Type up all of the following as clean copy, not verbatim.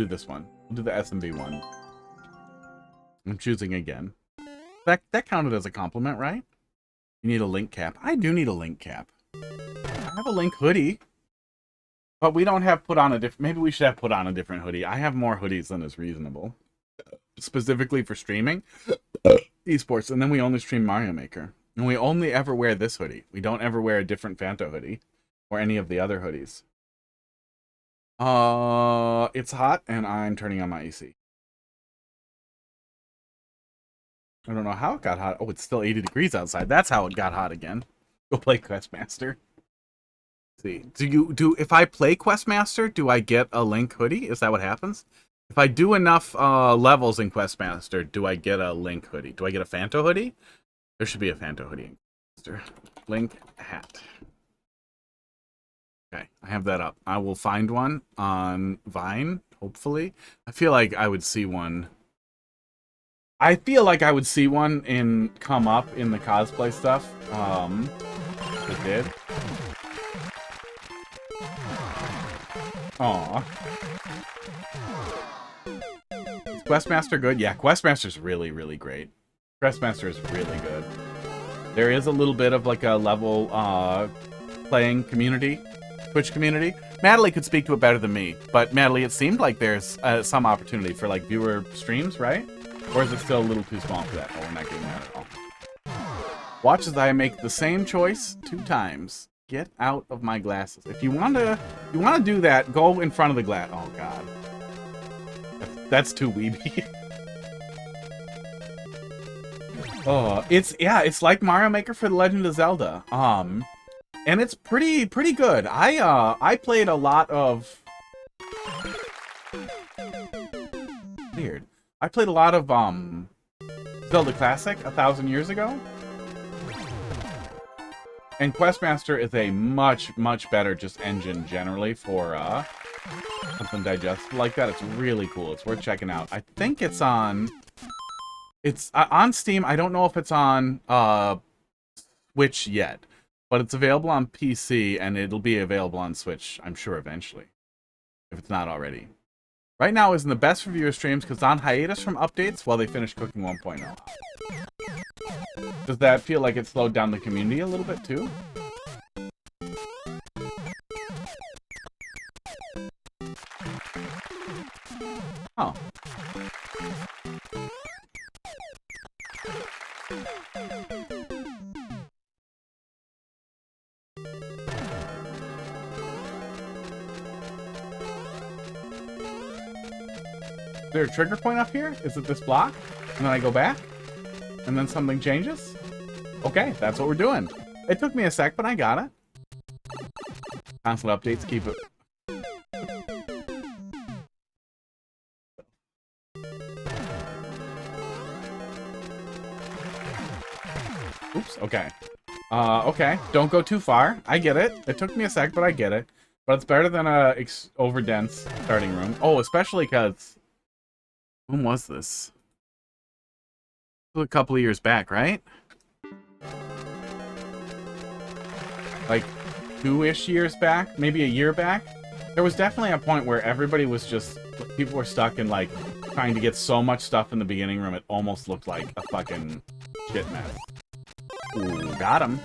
Do this one. We'll do the SMB one. I'm choosing again. That counted as a compliment, right? You need a link cap. I do need a link cap. I have a link hoodie. But we don't have put on a different... Maybe we should have put on a different hoodie. I have more hoodies than is reasonable. Specifically for streaming. Esports. And then we only stream Mario Maker. And we only ever wear this hoodie. We don't ever wear a different Fanta hoodie. Or any of the other hoodies. It's hot, and I'm turning on my AC. I don't know how it got hot. Oh, it's still 80 degrees outside. That's how it got hot again. Go play Questmaster. See, if I play Questmaster, do I get a Link hoodie? Is that what happens? If I do enough levels in Questmaster, do I get a Link hoodie? Do I get a Phanto hoodie? There should be a Phanto hoodie in Questmaster. Link hat. Okay, I have that up. I will find one on Vine, hopefully. I feel like I would see one. I feel like I would see one come up in the cosplay stuff. It did. Aw. Is Questmaster good? Yeah, Questmaster's really, really great. Questmaster is really good. There is a little bit of like a level playing community. Twitch community. Madeline could speak to it better than me, but Madeline, it seemed like there's some opportunity for like viewer streams, right? Or is it still a little too small for that? Oh, we're not getting that at all. Watch as I make the same choice 2 times. Get out of my glasses. If you want to do that, go in front of the glass. Oh God, that's too weeby. Oh, it's like Mario Maker for The Legend of Zelda. And it's pretty good. I played a lot of... Weird. I played a lot of, Zelda Classic 1,000 years ago. And Questmaster is a much, much better just engine generally for, something digestible like that. It's really cool. It's worth checking out. I think it's on... It's on Steam. I don't know if it's on, Switch yet. But it's available on PC, and it'll be available on Switch, I'm sure, eventually. If it's not already. Right now isn't the best for viewer streams, because it's on hiatus from updates while they finish cooking 1.0. Does that feel like it slowed down the community a little bit, too? Oh. Is there a trigger point up here? Is it this block? And then I go back? And then something changes? Okay, that's what we're doing. It took me a sec, but I got it. Constant updates, keep it... Oops, okay. Okay, don't go too far. I get it. It took me a sec, but I get it. But it's better than a over-dense starting room. Oh, especially because... When was this? A couple of years back, right? Like 2-ish years back, maybe a year back. There was definitely a point where everybody was just, people were stuck in like trying to get so much stuff in the beginning room it almost looked like a fucking shit mess. Ooh, got him.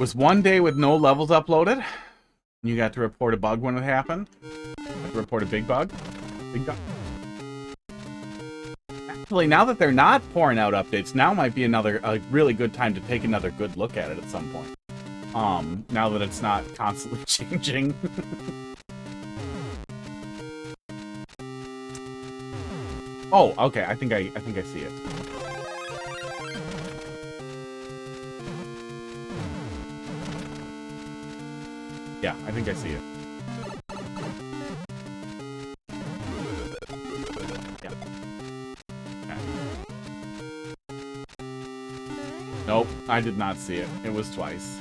Was one day with no levels uploaded. You got to report a bug when it happened. Got to report a big bug. Big bug. Actually, now that they're not pouring out updates, now might be a really good time to take another good look at it at some point. Now that it's not constantly changing. Oh, okay. I think I see it. Yeah, I think I see it. Nope, I did not see it. It was twice.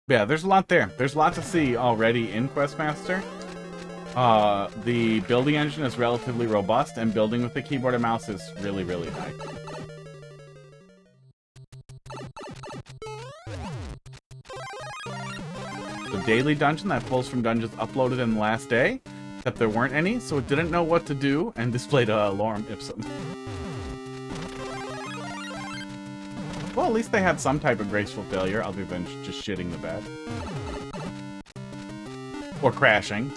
Yeah, there's a lot there. There's a lot to see already in Questmaster. The building engine is relatively robust, and building with the keyboard and mouse is really, really high. the daily dungeon that pulls from dungeons uploaded in the last day, except there weren't any, so it didn't know what to do and displayed a lorem ipsum. Well, at least they had some type of graceful failure other than just shitting the bed. Or crashing.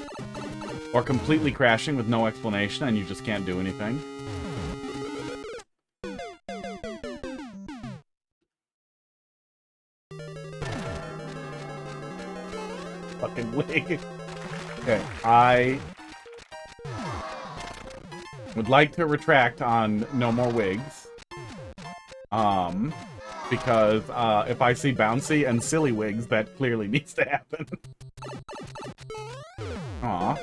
Or completely crashing with no explanation and you just can't do anything. Fucking wig. Okay, I would like to retract on no more wigs. Because if I see bouncy and silly wigs, that clearly needs to happen. Aw.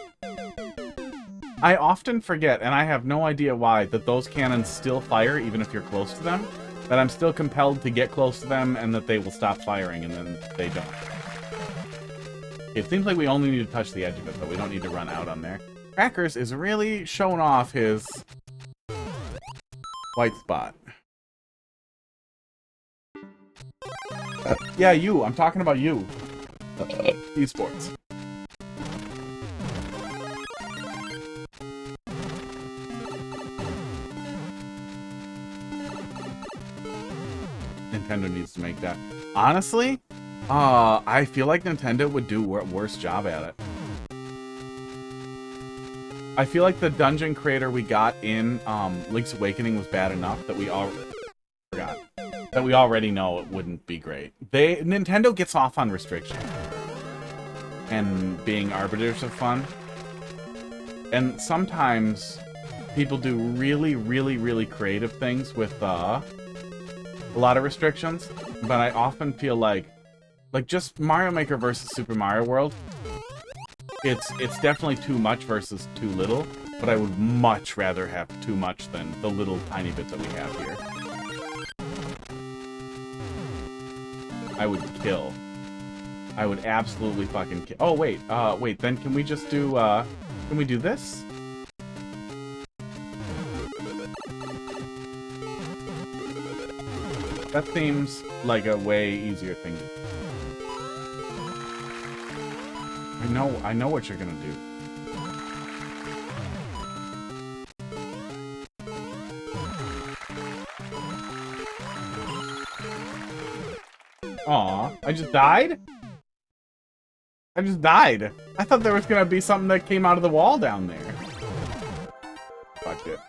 I often forget, and I have no idea why, that those cannons still fire even if you're close to them. That I'm still compelled to get close to them and that they will stop firing and then they don't. It seems like we only need to touch the edge of it, but we don't need to run out on there. Crackers is really showing off his white spot. Yeah, you. I'm talking about you. Esports. Nintendo needs to make that. Honestly, I feel like Nintendo would do a worse job at it. I feel like the dungeon creator we got in Link's Awakening was bad enough that we already know it wouldn't be great. Nintendo gets off on restrictions and being arbiters of fun. And sometimes people do really, really, really creative things with a lot of restrictions. But I often feel like just Mario Maker versus Super Mario World, it's definitely too much versus too little. But I would much rather have too much than the little tiny bit that we have here. I would kill. I would absolutely fucking kill. Oh, wait. Wait, then can we just do, can we do this? That seems like a way easier thing to do. I know what you're gonna do. Aw, I just died? I just died. I thought there was gonna be something that came out of the wall down there. Fuck it.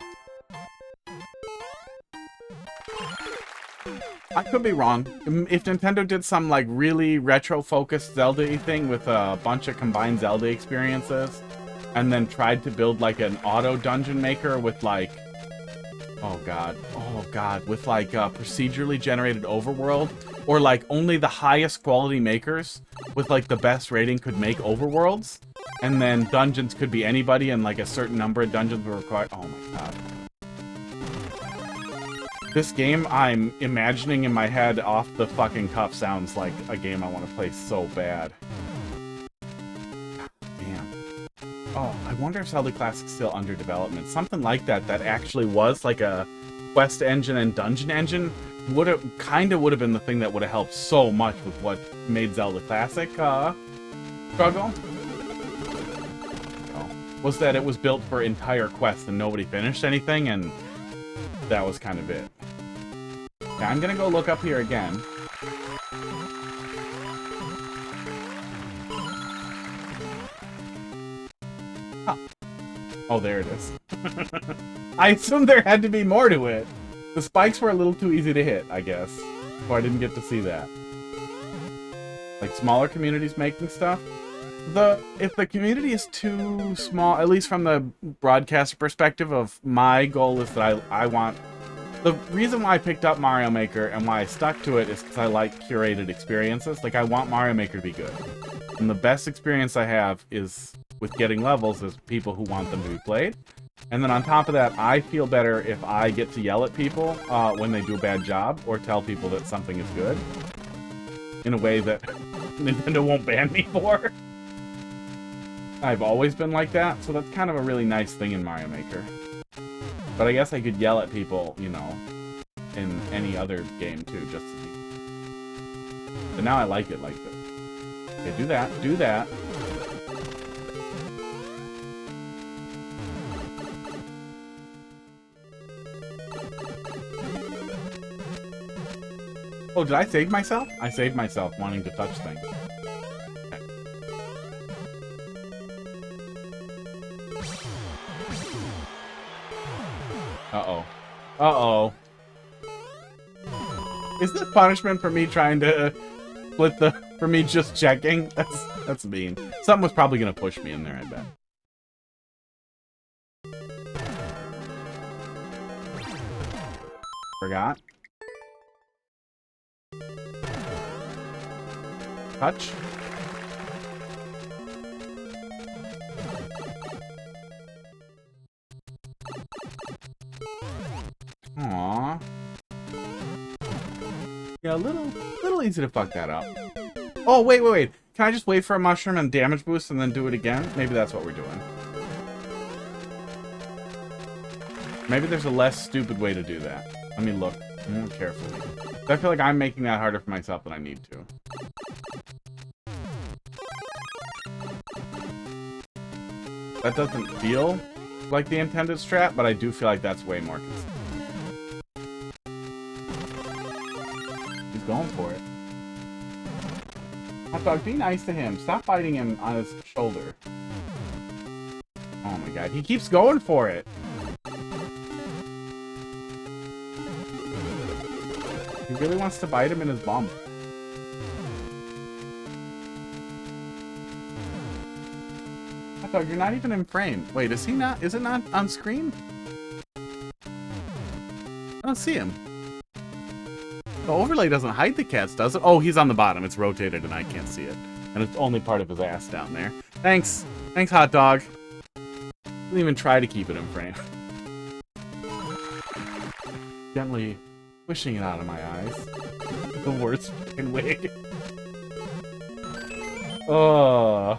I could be wrong. If Nintendo did some, like, really retro-focused Zelda-y thing with a bunch of combined Zelda experiences, and then tried to build, like, an auto-dungeon maker with, like... Oh, God. With, like, a procedurally generated overworld, or, like, only the highest quality makers with, like, the best rating could make overworlds, and then dungeons could be anybody, and, like, a certain number of dungeons were required. Oh, my God. This game, I'm imagining in my head off the fucking cuff sounds like a game I want to play so bad. Damn. Oh, I wonder if Zelda Classic's still under development. Something like that actually was like a quest engine and dungeon engine would have been the thing that would have helped so much with what made Zelda Classic struggle. Oh, was that it was built for entire quests and nobody finished anything, and that was kind of it. Okay, I'm gonna go look up here again. Huh. Oh, there it is. I assumed there had to be more to it. The spikes were a little too easy to hit, I guess. So I didn't get to see that. Like, smaller communities making stuff. If the community is too small, at least from the broadcaster perspective of my goal is that I want... The reason why I picked up Mario Maker and why I stuck to it is because I like curated experiences. Like, I want Mario Maker to be good. And the best experience I have is with getting levels is people who want them to be played. And then on top of that, I feel better if I get to yell at people when they do a bad job or tell people that something is good. In a way that Nintendo won't ban me for. I've always been like that, so that's kind of a really nice thing in Mario Maker. But I guess I could yell at people, you know, in any other game too, just to be... But now I like it like this. Okay, do that. Do that. Oh, did I save myself? I saved myself wanting to touch things. Okay. Uh-oh. Uh-oh. Is this punishment for me trying to split the... for me just checking? That's mean. Something was probably gonna push me in there, I bet. Forgot. Touch. Aww. Yeah, a little easy to fuck that up. Oh, wait. Can I just wait for a mushroom and damage boost and then do it again? Maybe that's what we're doing. Maybe there's a less stupid way to do that. Let me look more carefully. I feel like I'm making that harder for myself than I need to. That doesn't feel like the intended strat, but I do feel like that's way more consistent. He's going for it. Hot dog, be nice to him. Stop biting him on his shoulder. Oh my god, he keeps going for it. He really wants to bite him in his bum. Hot dog, you're not even in frame. Wait, is he not? Is it not on screen? I don't see him. The overlay doesn't hide the cats, does it? Oh, he's on the bottom. It's rotated and I can't see it. And it's only part of his ass down there. Thanks. Thanks, hot dog. Didn't even try to keep it in frame. Gently pushing it out of my eyes. The worst fucking wig. Oh,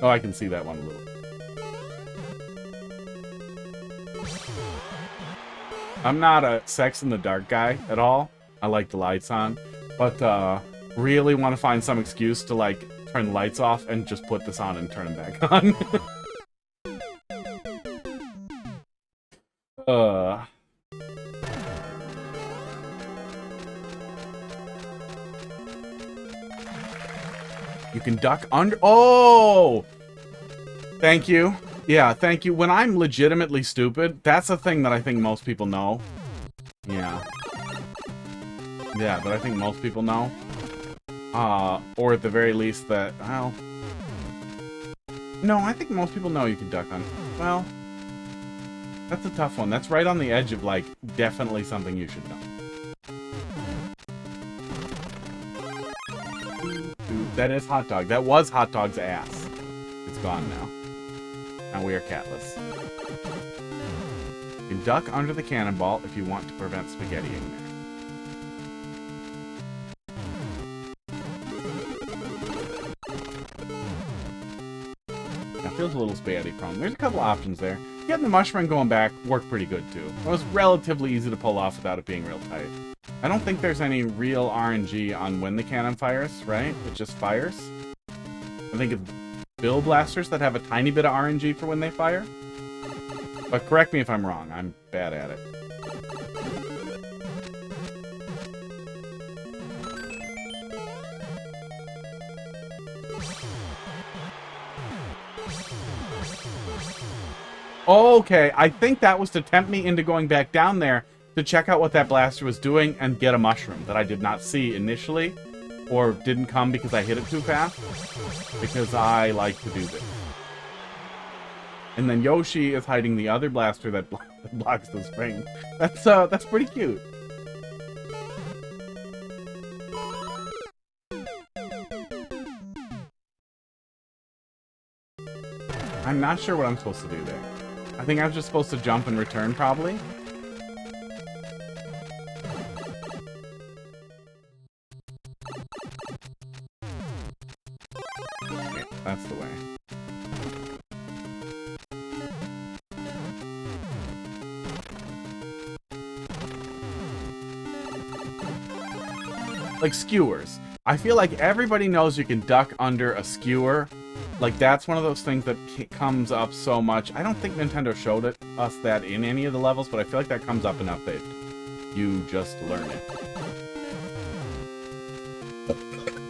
I can see that one a little. I'm not a Sex in the Dark guy at all. I like the lights on, but really want to find some excuse to like turn the lights off and just put this on and turn them back on. You can duck under. Oh, thank you. Yeah, thank you. When I'm legitimately stupid, that's a thing that I think most people know. Yeah. Yeah, but I think most people know. Or at the very least that, well... No, I think most people know you can duck on. Well, that's a tough one. That's right on the edge of, like, definitely something you should know. That is Hot Dog. That was Hot Dog's ass. It's gone now. Now we are catless. You can duck under the cannonball if you want to prevent spaghettiing there. Feels a little spaghetti prone. There's a couple options there. Getting the mushroom going back worked pretty good too. It was relatively easy to pull off without it being real tight. I don't think there's any real RNG on when the cannon fires, right? It just fires. I think it's Bill Blasters that have a tiny bit of RNG for when they fire. But correct me if I'm wrong. I'm bad at it. Okay, I think that was to tempt me into going back down there to check out what that blaster was doing and get a mushroom that I did not see initially, or didn't come because I hit it too fast, because I like to do this. And then Yoshi is hiding the other blaster that blocks the spring. That's pretty cute. I'm not sure what I'm supposed to do there. I think I was just supposed to jump and return, probably. Okay, that's the way. Like skewers. I feel like everybody knows you can duck under a skewer. Like, that's one of those things that comes up so much. I don't think Nintendo showed us that in any of the levels, but I feel like that comes up enough that you just learn it.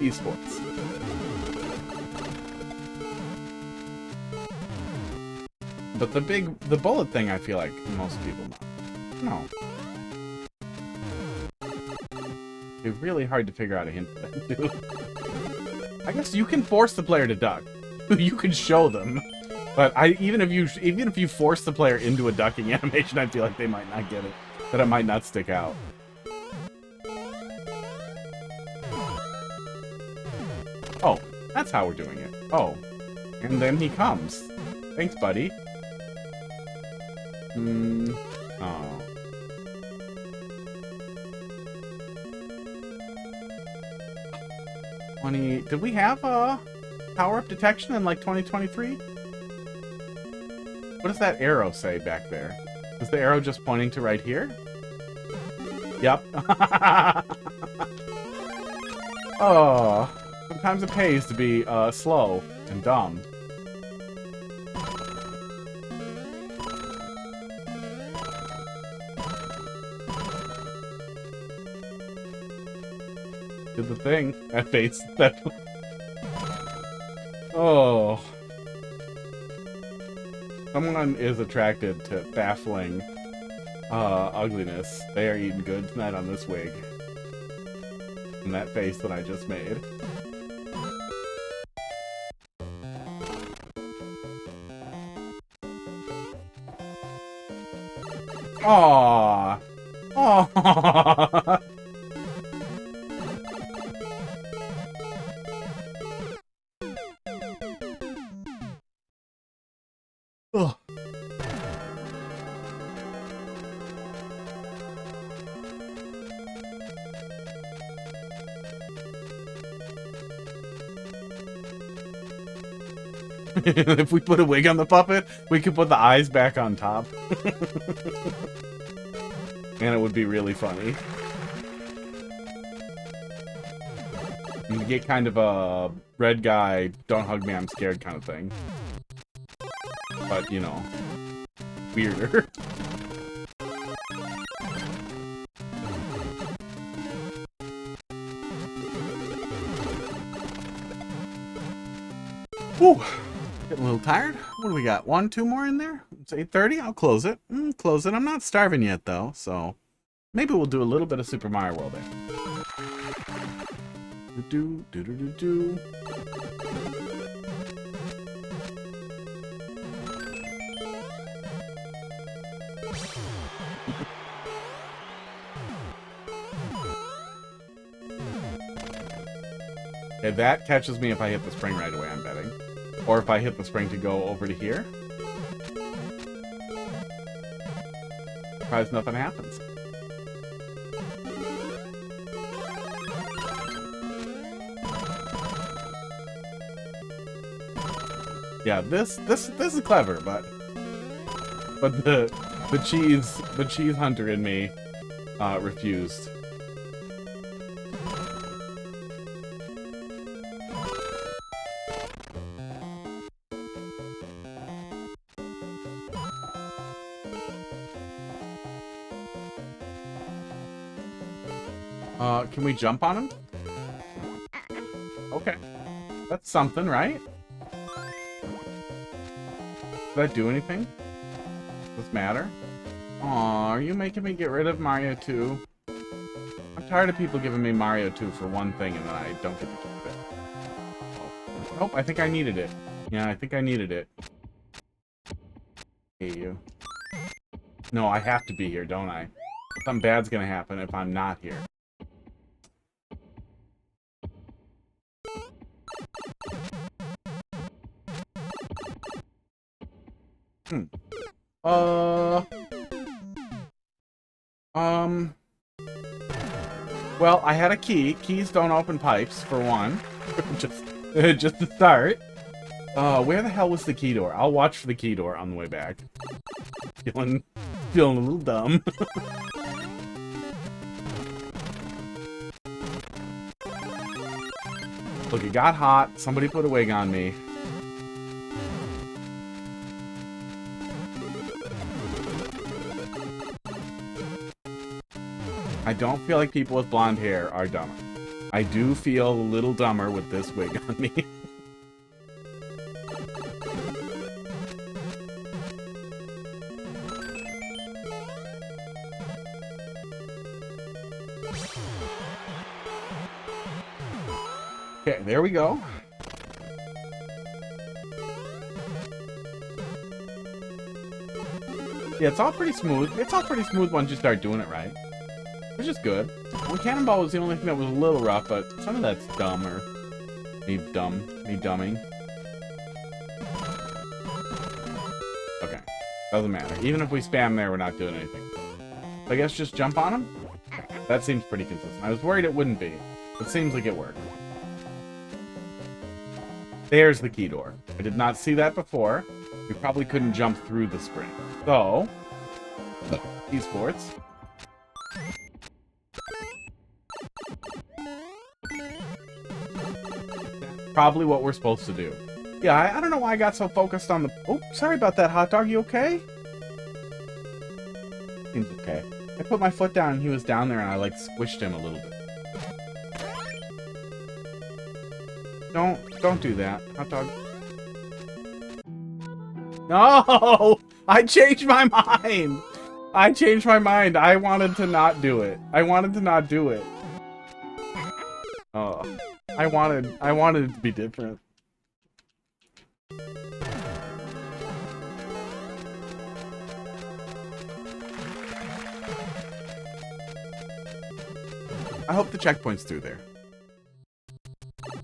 Esports. But the bullet thing, I feel like most people know. No. It's really hard to figure out a hint for that, too. I guess you can force the player to duck. You can show them. But even if you force the player into a ducking animation, I feel like they might not get it. That it might not stick out. Oh, that's how we're doing it. Oh. And then he comes. Thanks, buddy. Oh. Did we have a power-up detection in, like, 2023? What does that arrow say back there? Is the arrow just pointing to right here? Yep. Oh. Sometimes it pays to be, slow and dumb. Did the thing. That face. That. Oh. Someone is attracted to baffling ugliness. They are eating good tonight on this wig. And that face that I just made. Aww. Aww. Ugh. If we put a wig on the puppet, we could put the eyes back on top. And it would be really funny. You get kind of a red guy, don't hug me, I'm scared kind of thing. But, you know, weirder. Whew. Getting a little tired. What do we got? 1, 2 more in there? It's 8:30. I'll close it. Close it. I'm not starving yet, though, so maybe we'll do a little bit of Super Mario World there. Do. Okay, that catches me if I hit the spring right away, I'm betting. Or if I hit the spring to go over to here. Surprised nothing happens. Yeah, this is clever, but the cheese hunter in me refused. Can we jump on him? Okay. That's something, right? Does that do anything? Does this matter? Aw, are you making me get rid of Mario 2? I'm tired of people giving me Mario 2 for one thing and then I don't get to keep it. Oh. Nope, I think I needed it. Yeah, I think I needed it. Hey, you. No, I have to be here, don't I? Something bad's gonna happen if I'm not here. Well, I had a key. Keys don't open pipes, for one. just to start. Where the hell was the key door? I'll watch for the key door on the way back. Feeling a little dumb. Look, it got hot. Somebody put a wig on me. I don't feel like people with blonde hair are dumber. I do feel a little dumber with this wig on me. Okay, there we go. Yeah, it's all pretty smooth. It's all pretty smooth once you start doing it right. Which is good. Well, Cannonball was the only thing that was a little rough, but some of that's dumb, or me dumbing. Okay, doesn't matter. Even if we spam there, we're not doing anything. So I guess just jump on him? That seems pretty consistent. I was worried it wouldn't be. It seems like it worked. There's the key door. I did not see that before. We probably couldn't jump through the spring. So, esports. Probably what we're supposed to do. Yeah, I don't know why I got so focused on the... Oh, sorry about that, hot dog. You okay? Seems okay. I put my foot down and he was down there and I, like, squished him a little bit. Don't do that, hot dog. No! I changed my mind! I changed my mind. I wanted to not do it. I wanted to not do it. Oh. I wanted it to be different. I hope the checkpoint's through there.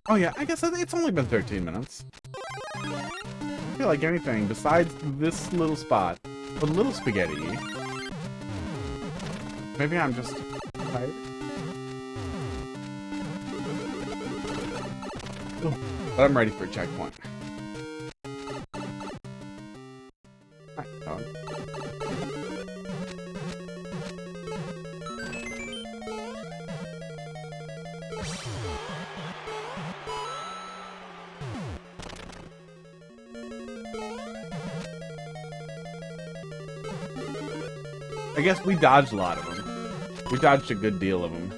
Oh yeah, I guess it's only been 13 minutes. I feel like anything besides this little spot. A little spaghetti. Maybe I'm just tired. But I'm ready for a checkpoint. Hi, dog. I guess we dodged a lot of them. We dodged a good deal of them.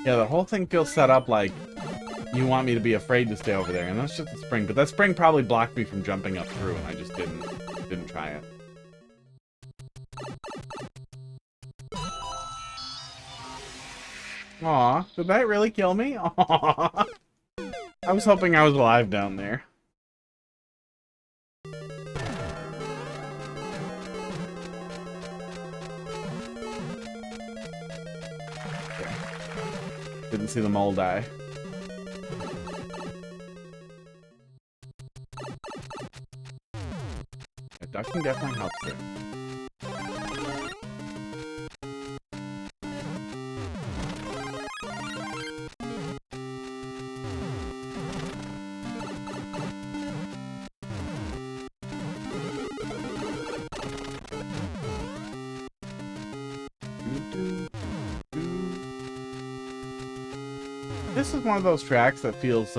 Yeah, the whole thing feels set up like you want me to be afraid to stay over there, and that's just a spring. But that spring probably blocked me from jumping up through, and I just didn't try it. Aw, did that really kill me? Aw. I was hoping I was alive down there. Didn't see the mole die. Yeah, ducking definitely helps there. This is one of those tracks that feels,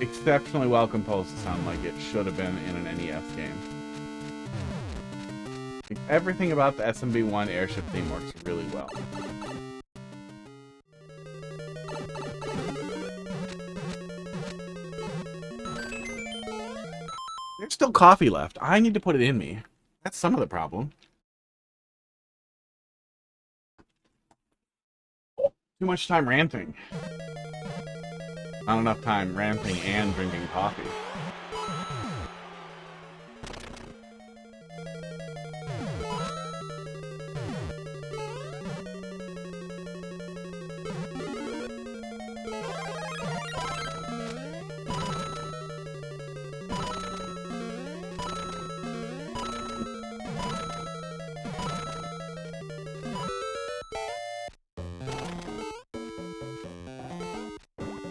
exceptionally well composed to sound like it should have been in an NES game. Like, everything about the SMB1 airship theme works really well. There's still coffee left. I need to put it in me. That's some of the problem. Too much time ranting. Not enough time ranting and drinking coffee.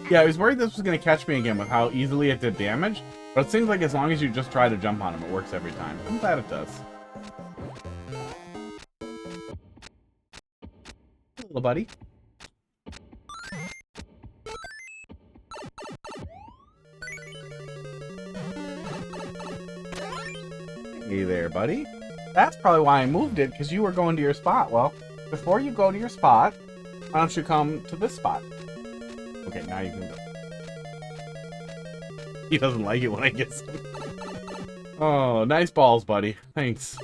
Yeah, I was worried this was going to catch me again with how easily it did damage, but it seems like as long as you just try to jump on him, it works every time. I'm glad it does. Little buddy. Hey there, buddy. That's probably why I moved it, because you were going to your spot. Well, before you go to your spot, why don't you come to this spot? Okay, now you can go. He doesn't like it when I get some. Oh, nice balls, buddy. Thanks.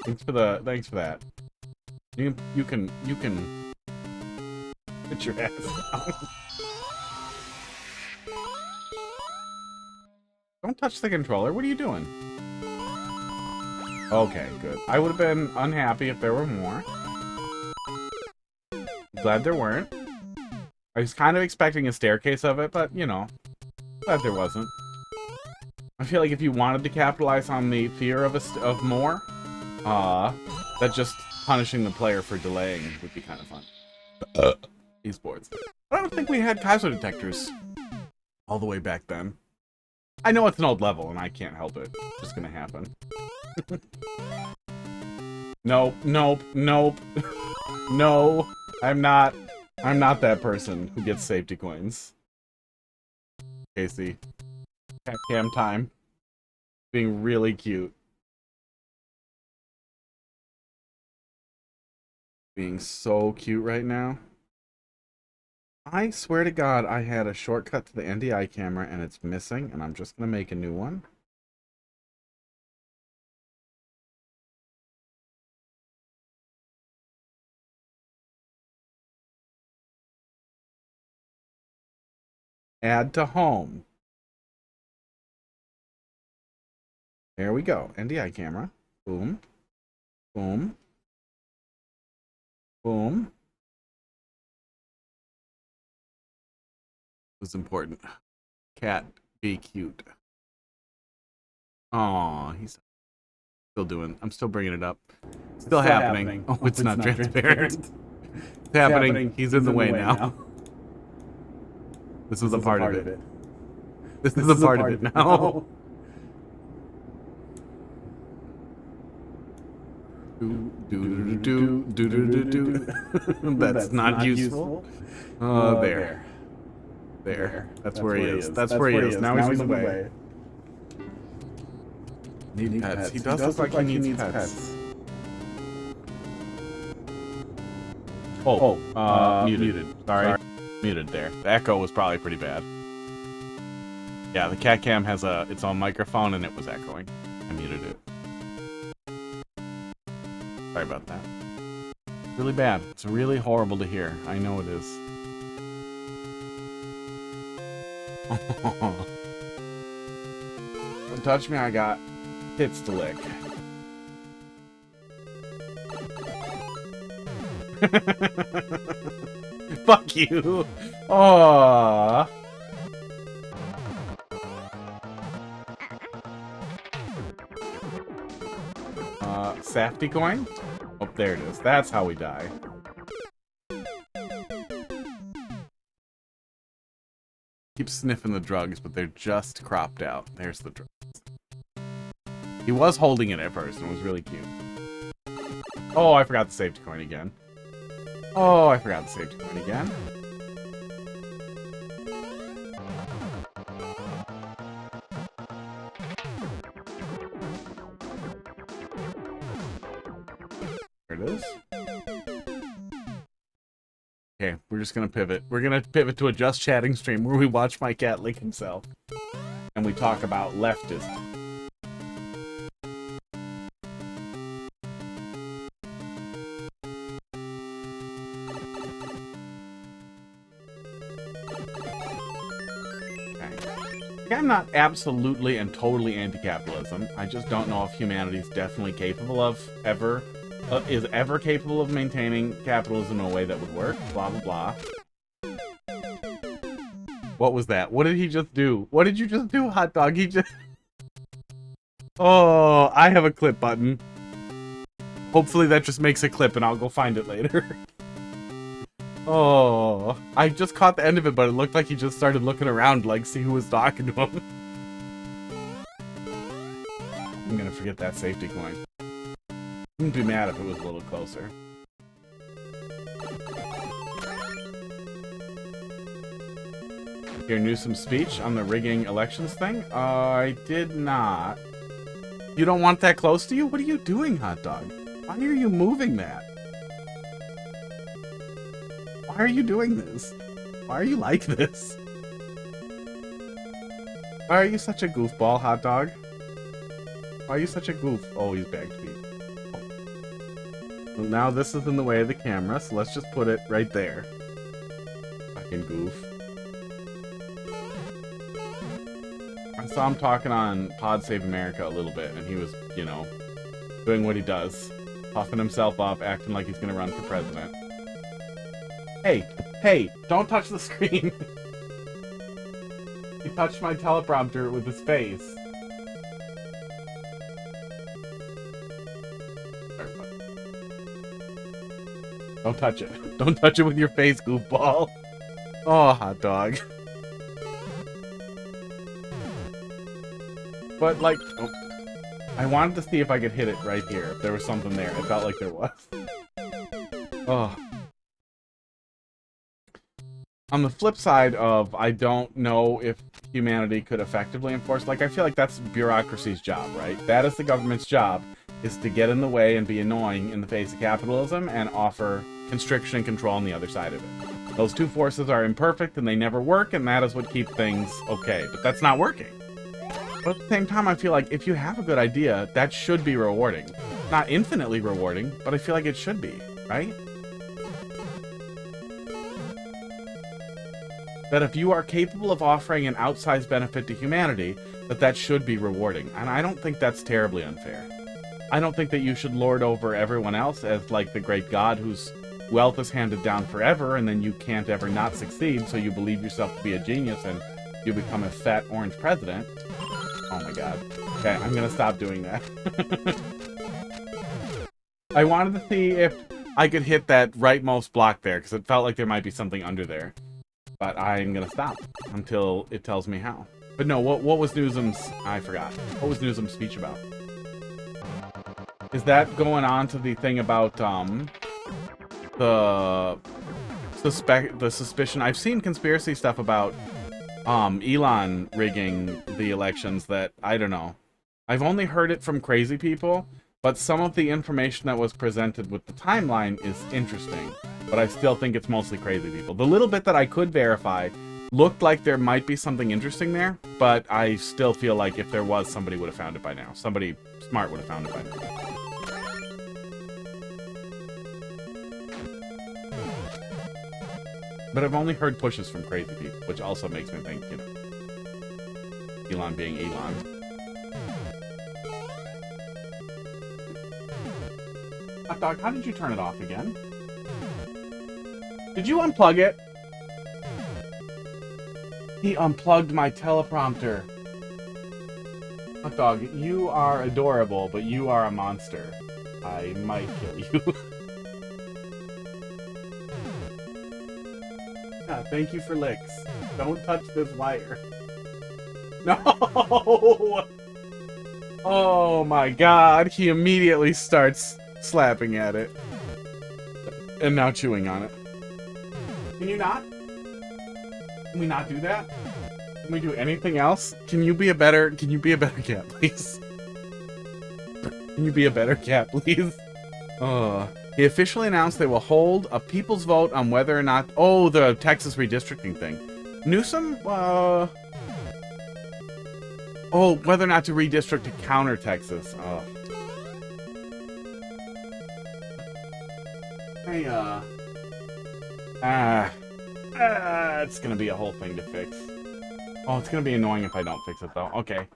Thanks for that. You can put your ass down. Don't touch the controller. What are you doing? Okay, good. I would have been unhappy if there were more. Glad there weren't. I was kind of expecting a staircase of it, but, you know, glad there wasn't. I feel like if you wanted to capitalize on the fear of more, that just punishing the player for delaying would be kind of fun. Esports. I don't think we had Kaiser detectors all the way back then. I know it's an old level, and I can't help it. It's just gonna happen. Nope, nope, nope. No, I'm not that person who gets safety coins. Casey. Cat cam time. Being really cute. Being so cute right now. I swear to God, I had a shortcut to the NDI camera and it's missing, and I'm just gonna make a new one. Add to home. There we go. NDI camera. Boom. Boom. Boom. It was important. Cat, be cute. Aw, he's still doing. I'm still bringing it up. Still happening. Oh, it's not transparent. It's happening. He's in the way now. This is a part of it. This is a part of it now. That's not useful. Oh, there. There. That's where he is. That's where he is. Now he's in the way. Need pets. He does look like he needs pets. Oh, muted. Sorry. Muted there. The echo was probably pretty bad. Yeah, the cat cam has its own microphone and it was echoing. I muted it. Sorry about that. Really bad. It's really horrible to hear. I know it is. Don't touch me, I got tits to lick. Fuck you. Aww. Safety coin? Oh, there it is. That's how we die. Keep sniffing the drugs, but they're just cropped out. There's the drugs. He was holding it at first and it was really cute. Oh, I forgot the safety coin again. Oh, I forgot the safety coin again. There it is. Okay, we're just gonna pivot. We're gonna pivot to a just chatting stream where we watch my cat lick himself. And we talk about leftism. I'm not absolutely and totally anti-capitalism. I just don't know if humanity is definitely capable of is ever capable of maintaining capitalism in a way that would work. Blah, blah, blah. What was that? What did he just do? What did you just do, hot dog? He just... Oh, I have a clip button. Hopefully that just makes a clip and I'll go find it later. Oh, I just caught the end of it, but it looked like he just started looking around, like, see who was talking to him. I'm gonna forget that safety coin. Wouldn't be mad if it was a little closer. Hear Newsom's speech on the rigging elections thing? I did not. You don't want that close to you? What are you doing, hot dog? Why are you moving that? Why are you doing this? Why are you like this? Why are you such a goofball, hot dog? Why are you such a goof? Oh, he's back to me. Well, now this is in the way of the camera, so let's just put it right there. Fucking goof. I saw him talking on Pod Save America a little bit, and he was, you know, doing what he does. Puffing himself up, acting like he's gonna run for president. Hey, hey, don't touch the screen. He touched my teleprompter with his face. Don't touch it. Don't touch it with your face, goofball. Oh, hot dog. But, like, oh, I wanted to see if I could hit it right here. If there was something there. It felt like there was. Oh. On the flip side of, I don't know if humanity could effectively enforce, like, I feel like that's bureaucracy's job, right? That is the government's job, is to get in the way and be annoying in the face of capitalism and offer constriction and control on the other side of it. Those two forces are imperfect and they never work, and that is what keeps things okay. But that's not working. But at the same time, I feel like if you have a good idea, that should be rewarding. Not infinitely rewarding, but I feel like it should be, right? That if you are capable of offering an outsized benefit to humanity, that should be rewarding. And I don't think that's terribly unfair. I don't think that you should lord over everyone else as like the great god whose wealth is handed down forever, and then you can't ever not succeed, so you believe yourself to be a genius and you become a fat orange president. Oh my god. Okay, I'm gonna stop doing that. I wanted to see if I could hit that rightmost block there, because it felt like there might be something under there. But I'm gonna stop until it tells me how. But no, what was Newsom's... I forgot. What was Newsom's speech about? Is that going on to the thing about, the suspicion? I've seen conspiracy stuff about, Elon rigging the elections that, I don't know. I've only heard it from crazy people, but some of the information that was presented with the timeline is interesting. But I still think it's mostly crazy people. The little bit that I could verify looked like there might be something interesting there, but I still feel like if there was, somebody would have found it by now. Somebody smart would have found it by now. But I've only heard pushes from crazy people, which also makes me think, you know, Elon being Elon. Hot dog, how did you turn it off again? Did you unplug it? He unplugged my teleprompter. Hot dog, you are adorable, but you are a monster. I might kill you. Yeah, thank you for licks. Don't touch this wire. No! Oh my god, he immediately starts slapping at it. And now chewing on it. Can you not? Can we not do that? Can we do anything else? Can you be a better cat, please? Can you be a better cat, please? He officially announced they will hold a people's vote on whether or not... Oh, the Texas redistricting thing. Newsom, oh, whether or not to redistrict to counter Texas. Oh. Hey, it's gonna be a whole thing to fix. Oh, it's gonna be annoying if I don't fix it, though. Okay.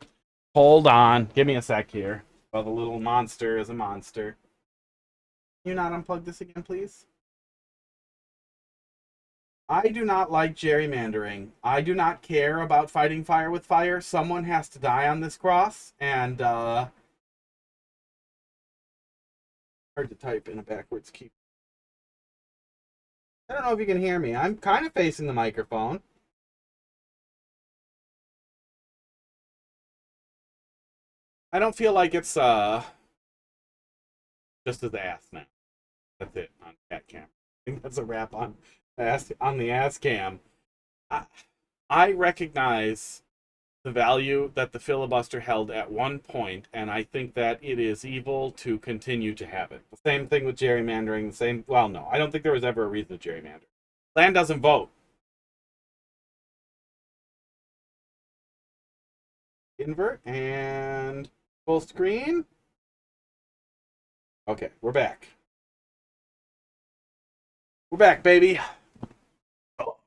Hold on. Give me a sec here. Well, the little monster is a monster. Can you not unplug this again, please? I do not like gerrymandering. I do not care about fighting fire with fire. Someone has to die on this cross, and, hard to type in a backwards key. I don't know if you can hear me. I'm kind of facing the microphone. I don't feel like it's just as ass now. That's it on cat cam. I think that's a wrap on the ass cam. I recognize the value that the filibuster held at one point, and I think that it is evil to continue to have it. The same thing with gerrymandering. The same. Well, no, I don't think there was ever a reason to gerrymander. Land doesn't vote. Invert and full screen. Okay, we're back. We're back, baby. Oh.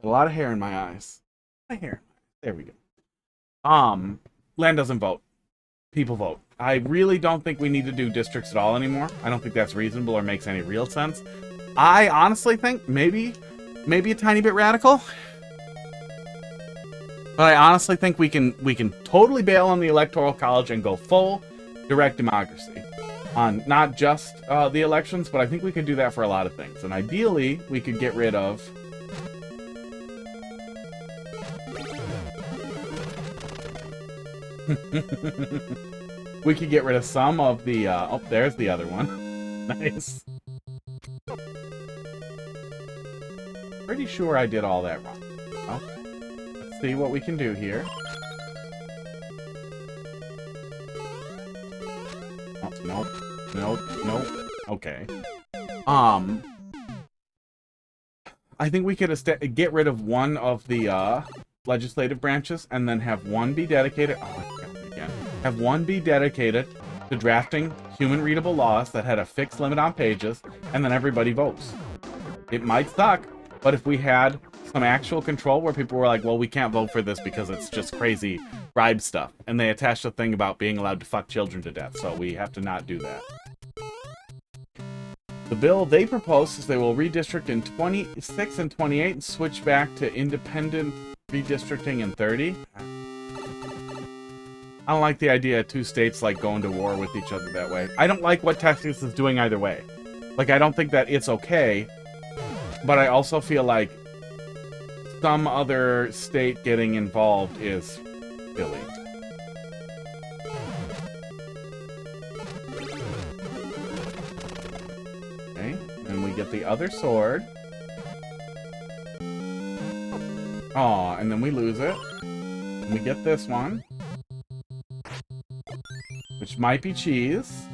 A lot of hair in my eyes. My hair. There we go. Land doesn't vote. People vote. I really don't think we need to do districts at all anymore. I don't think that's reasonable or makes any real sense. I honestly think maybe a tiny bit radical. But I honestly think we can totally bail on the Electoral College and go full direct democracy on not just the elections, but I think we could do that for a lot of things. And ideally, we could get rid of we could get rid of some of the oh, there's the other one. Nice. Pretty sure I did all that wrong. Well, let's see what we can do here. Oh, nope. Nope. Nope. Okay. I think we could get rid of one of the legislative branches and then have one be dedicated. Oh, I forgot it again. Have one be dedicated to drafting human-readable laws that had a fixed limit on pages, and then everybody votes. It might suck, but if we had some actual control where people were like, well, we can't vote for this because it's just crazy bribe stuff, and they attached a thing about being allowed to fuck children to death, so we have to not do that. The bill they propose is they will redistrict in 26 and 28 and switch back to independent redistricting in 30. I don't like the idea of two states like going to war with each other that way. I don't like what Texas is doing either way. Like, I don't think that it's okay, but I also feel like some other state getting involved is silly. Okay, and we get the other sword. Aw, and then we lose it. And we get this one, which might be cheese.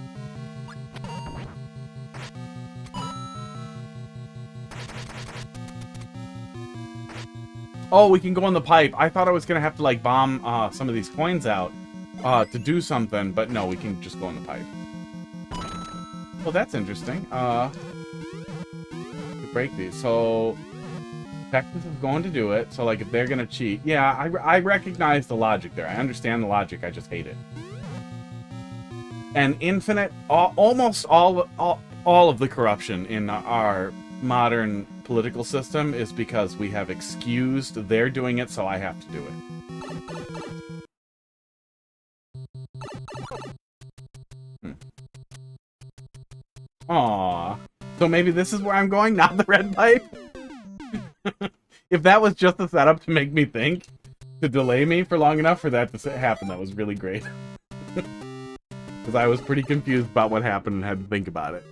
Oh, we can go in the pipe. I thought I was gonna have to like bomb some of these coins out to do something, but no, we can just go in the pipe. Well, that's interesting. Break these. So Texas is going to do it. So like, if they're gonna cheat, yeah, I recognize the logic there. I understand the logic. I just hate it. And infinite, almost all of the corruption in our modern political system is because we have excused they're doing it, so I have to do it. Aww. So maybe this is where I'm going, not the red pipe? If that was just a setup to make me think, to delay me for long enough for that to happen, that was really great. Because I was pretty confused about what happened and had to think about it.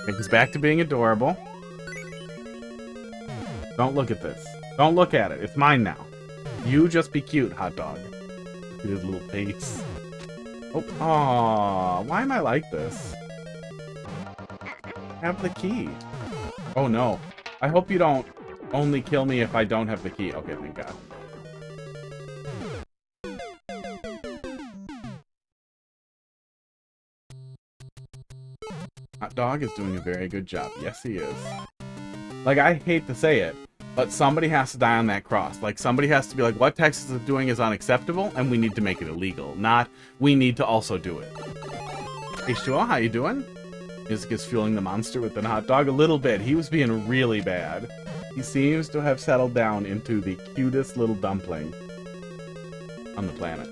It's back to being adorable. Don't look at this. Don't look at it. It's mine now. You just be cute, hot dog. Look at his little face. Oh, aww. Why am I like this? Have the key. Oh no. I hope you don't only kill me if I don't have the key. Okay, thank God. Hot dog is doing a very good job. Yes, he is. Like, I hate to say it, but somebody has to die on that cross. Like, somebody has to be like, what Texas is doing is unacceptable, and we need to make it illegal. Not, we need to also do it. H2O, how you doing? Music is fueling the monster with the hot dog a little bit. He was being really bad. He seems to have settled down into the cutest little dumpling on the planet.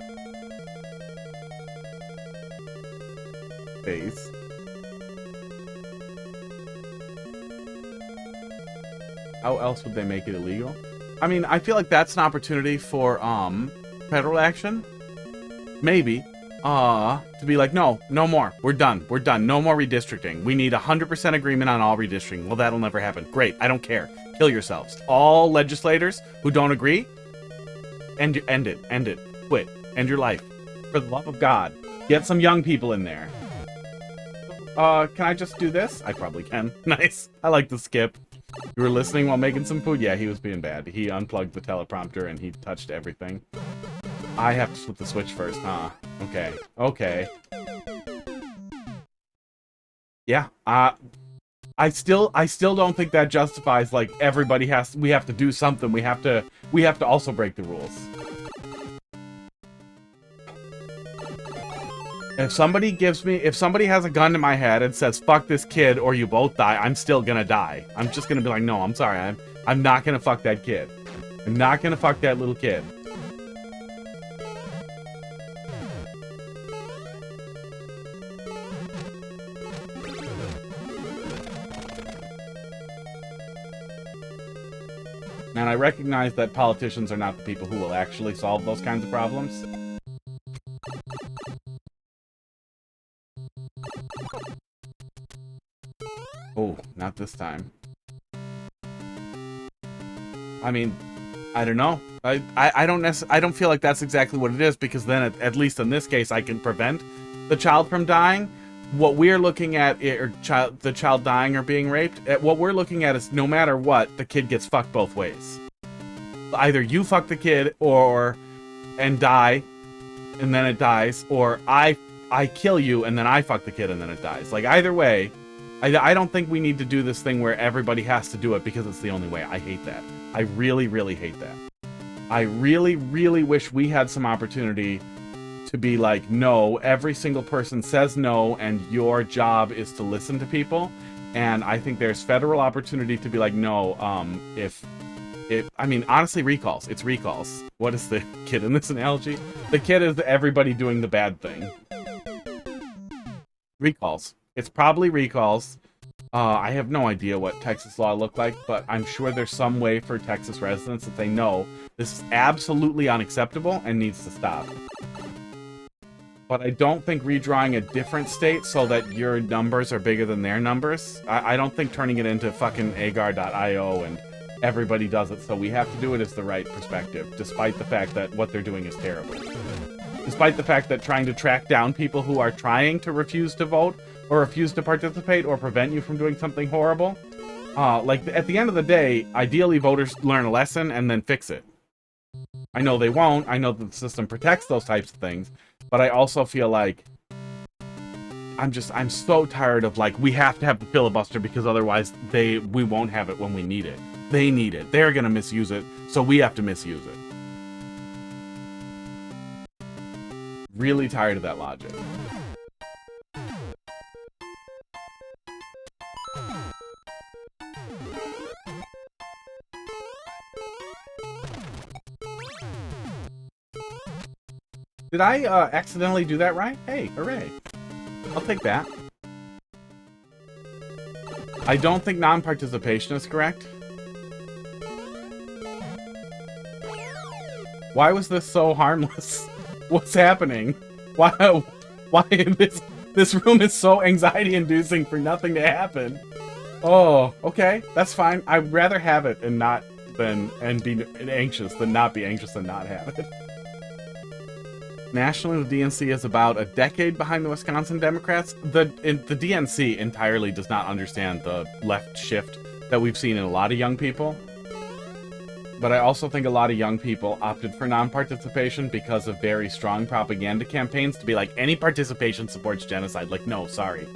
Face. How else would they make it illegal? I mean, I feel like that's an opportunity for federal action. Maybe. To be like, no more. We're done. No more redistricting. We need 100% agreement on all redistricting. Well, that'll never happen. Great. I don't care. Kill yourselves. All legislators who don't agree, end it. Quit. End your life. For the love of God. Get some young people in there. Can I just do this? I probably can. Nice. I like the skip. You were listening while making some food? Yeah, he was being bad. He unplugged the teleprompter and he touched everything. I have to flip the switch first, huh? Okay. Yeah, I still don't think that justifies, like, we have to do something. We have to also break the rules. If somebody has a gun to my head and says, fuck this kid or you both die, I'm still gonna die. I'm just gonna be like, no, I'm sorry. I'm not gonna fuck that kid. I'm not gonna fuck that little kid. And I recognize that politicians are not the people who will actually solve those kinds of problems. Oh, not this time. I mean, I don't know. I don't feel like that's exactly what it is, because then at least in this case I can prevent the child from dying. What we're looking at, the child dying or being raped, what we're looking at is no matter what, the kid gets fucked both ways. Either you fuck the kid and die, and then it dies, or I kill you and then I fuck the kid and then it dies. Like, either way, I don't think we need to do this thing where everybody has to do it because it's the only way. I hate that. I really, really hate that. I really, really wish we had some opportunity to be like, no, every single person says no, and your job is to listen to people. And I think there's federal opportunity to be like, no, I mean, honestly, recalls. It's recalls. What is the kid in this analogy? The kid is everybody doing the bad thing. Recalls. It's probably recalls. I have no idea what Texas law looked like, but I'm sure there's some way for Texas residents that they know this is absolutely unacceptable and needs to stop. But I don't think redrawing a different state so that your numbers are bigger than their numbers, I don't think turning it into fucking agar.io and everybody does it, so we have to do it, is the right perspective, despite the fact that what they're doing is terrible. Despite the fact that trying to track down people who are trying to refuse to vote, or refuse to participate, or prevent you from doing something horrible, like, at the end of the day, ideally voters learn a lesson and then fix it. I know they won't, I know that the system protects those types of things, but I also feel like I'm so tired of, like, we have to have the filibuster because otherwise we won't have it when we need it. They need it. They're gonna misuse it, so we have to misuse it. Really tired of that logic. Did I accidentally do that right? Hey, hooray. I'll take that. I don't think non-participation is correct. Why was this so harmless? What's happening? Why this room is so anxiety-inducing for nothing to happen? Oh, okay, that's fine. I'd rather have it and be anxious than not be anxious and not have it. Nationally, the DNC is about a decade behind the Wisconsin Democrats. The DNC entirely does not understand the left shift that we've seen in a lot of young people. But I also think a lot of young people opted for non-participation because of very strong propaganda campaigns to be like, any participation supports genocide. Like, no, sorry.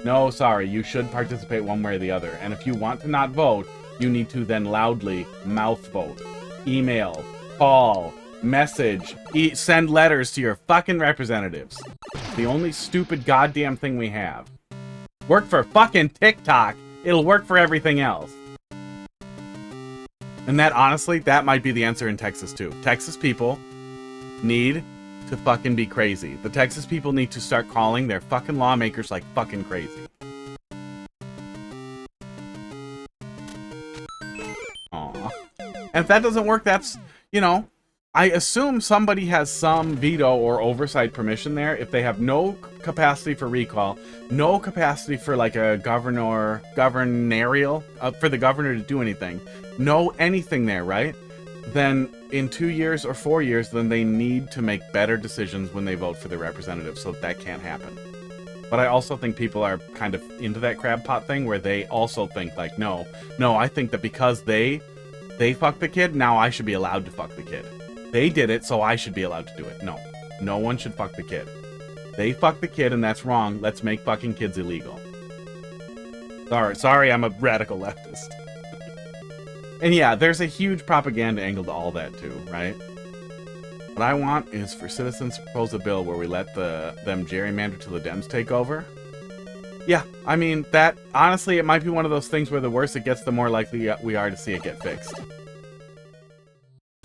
No, sorry, you should participate one way or the other. And if you want to not vote, you need to then loudly mouth vote. Email, call, message, send letters to your fucking representatives. The only stupid goddamn thing we have. Work for fucking TikTok. It'll work for everything else. And that, honestly, that might be the answer in Texas, too. Texas people need to fucking be crazy. The Texas people need to start calling their fucking lawmakers like fucking crazy. And if that doesn't work, that's, you know, I assume somebody has some veto or oversight permission there. If they have no capacity for recall, no capacity for like a governorial, for the governor to do anything, no anything there, right? Then in 2 years or 4 years, then they need to make better decisions when they vote for their representatives, so that can't happen. But I also think people are kind of into that crab pot thing where they also think like, no, I think that because they fucked the kid, now I should be allowed to fuck the kid. They did it, so I should be allowed to do it. No. No one should fuck the kid. They fucked the kid, and that's wrong. Let's make fucking kids illegal. Sorry, I'm a radical leftist. And yeah, there's a huge propaganda angle to all that too, right? What I want is for citizens to propose a bill where we let them gerrymander till the Dems take over. Yeah, I mean, that, honestly, it might be one of those things where the worse it gets, the more likely we are to see it get fixed.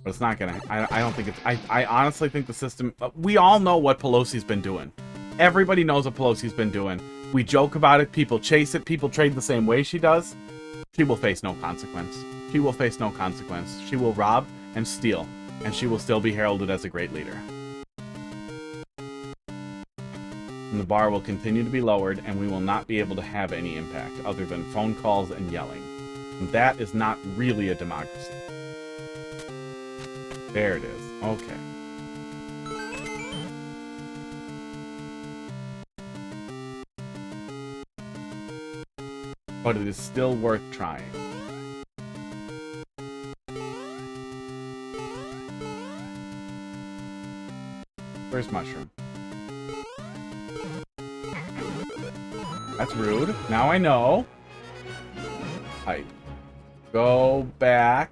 But it's not gonna, I don't think it's, I honestly think the system, we all know what Pelosi's been doing. Everybody knows what Pelosi's been doing. We joke about it, people chase it, people trade the same way she does. She will face no consequence. She will face no consequence. She will rob and steal, and she will still be heralded as a great leader. And the bar will continue to be lowered, and we will not be able to have any impact other than phone calls and yelling. And that is not really a democracy. There it is. Okay. But it is still worth trying. Where's Mushroom? That's rude. Now I know. Pipe. Go back.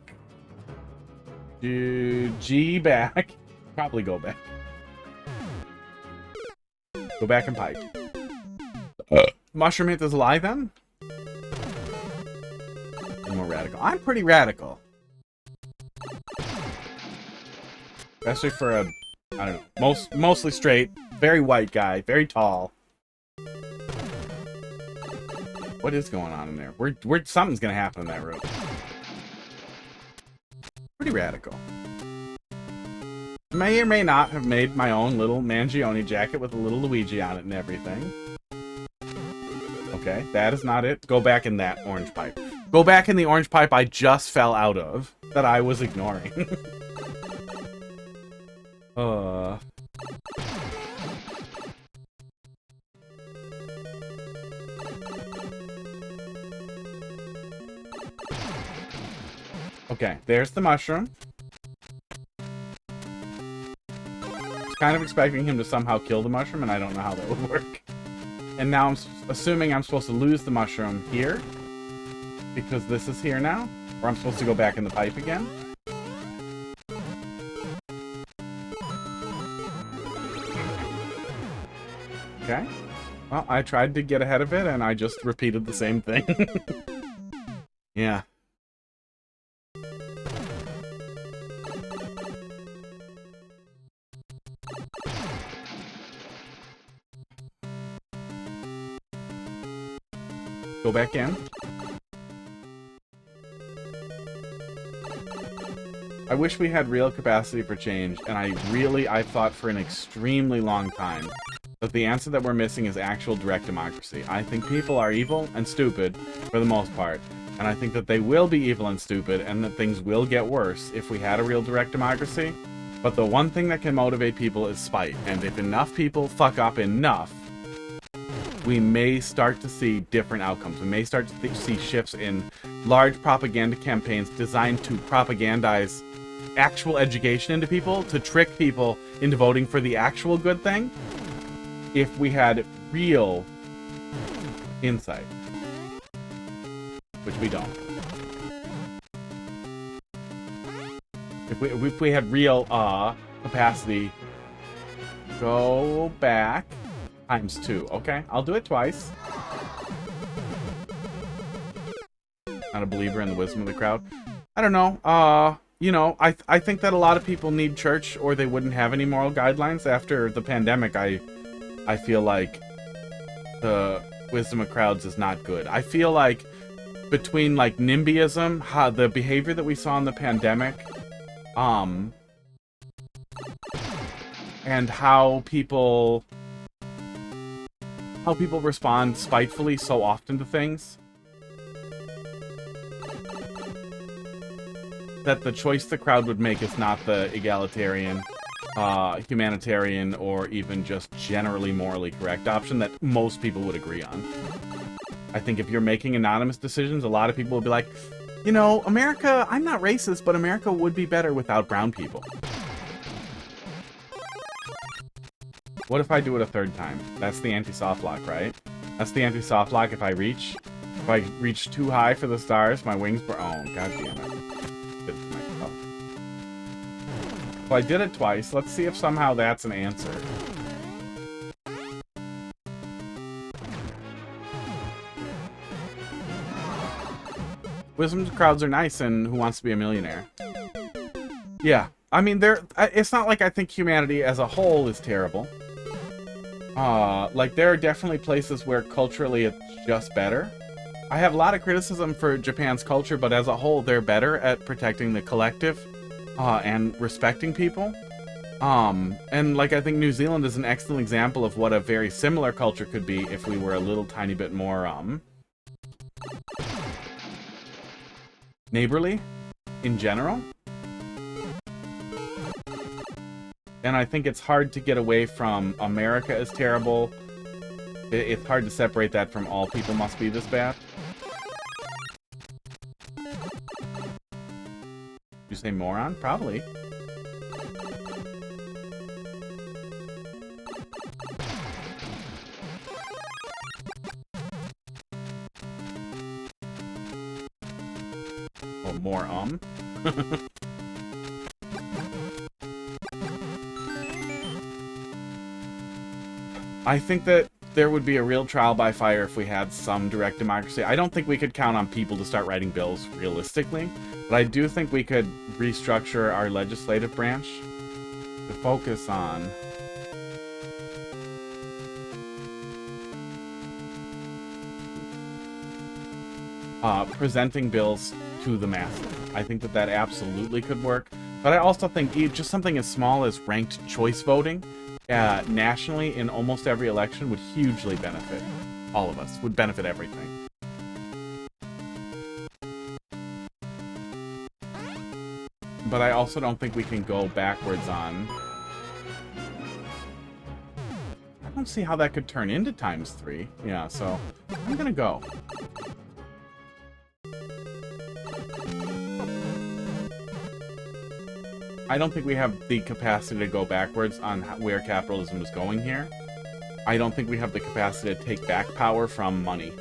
G back. Probably go back. Go back and pipe. Mushroom hit this lie then? I'm more radical. I'm pretty radical. Especially for a, I don't know, mostly straight, very white guy, very tall. What is going on in there? Something's gonna happen in that room. Pretty radical. May or may not have made my own little Mangione jacket with a little Luigi on it and everything. Okay, that is not it. Go back in that orange pipe. Go back in the orange pipe I just fell out of, that I was ignoring. Okay, there's the mushroom. Kind of expecting him to somehow kill the mushroom, and I don't know how that would work. And now I'm assuming I'm supposed to lose the mushroom here, because this is here now, or I'm supposed to go back in the pipe again. Okay. Well, I tried to get ahead of it, and I just repeated the same thing. Yeah. Go back in. I wish we had real capacity for change, and I thought for an extremely long time that the answer that we're missing is actual direct democracy. I think people are evil and stupid for the most part, and I think that they will be evil and stupid, and that things will get worse if we had a real direct democracy. But the one thing that can motivate people is spite, and if enough people fuck up enough, we may start to see different outcomes. We may start to see shifts in large propaganda campaigns designed to propagandize actual education into people, to trick people into voting for the actual good thing, if we had real insight. Which we don't. If we had real capacity, go back ×2. Okay, I'll do it twice. Not a believer in the wisdom of the crowd. I don't know. You know, I think that a lot of people need church, or they wouldn't have any moral guidelines. After the pandemic, I feel like the wisdom of crowds is not good. I feel like between like NIMBYism, how the behavior that we saw in the pandemic, and how people respond spitefully so often to things, that the choice the crowd would make is not the egalitarian, humanitarian, or even just generally morally correct option that most people would agree on. I think if you're making anonymous decisions, a lot of people will be like, you know, America, I'm not racist, but America would be better without brown people. What if I do it a third time? That's the anti-soft lock, right? That's the anti-soft lock if I reach too high for the stars, my wings burn. Oh, god damn it. So I did it twice. Let's see if somehow that's an answer. Wisdom crowds are nice and Who Wants to Be a Millionaire? Yeah. I mean, it's not like I think humanity as a whole is terrible. Like, there are definitely places where culturally it's just better. I have a lot of criticism for Japan's culture, but as a whole, they're better at protecting the collective, and respecting people. And, like, I think New Zealand is an excellent example of what a very similar culture could be if we were a little tiny bit more, neighborly, in general. And I think it's hard to get away from America is terrible. It's hard to separate that from all people must be this bad. You say moron? Probably. Oh, more I think that there would be a real trial by fire if we had some direct democracy. I don't think we could count on people to start writing bills realistically, but I do think we could restructure our legislative branch to focus on presenting bills to the masses. I think that absolutely could work, but I also think just something as small as ranked choice voting nationally in almost every election would hugely benefit all of us, would benefit everything. But I also don't think we can go backwards on... I don't see how that could turn into ×3. Yeah, so I'm gonna go. I don't think we have the capacity to go backwards on where capitalism is going here. I don't think we have the capacity to take back power from money.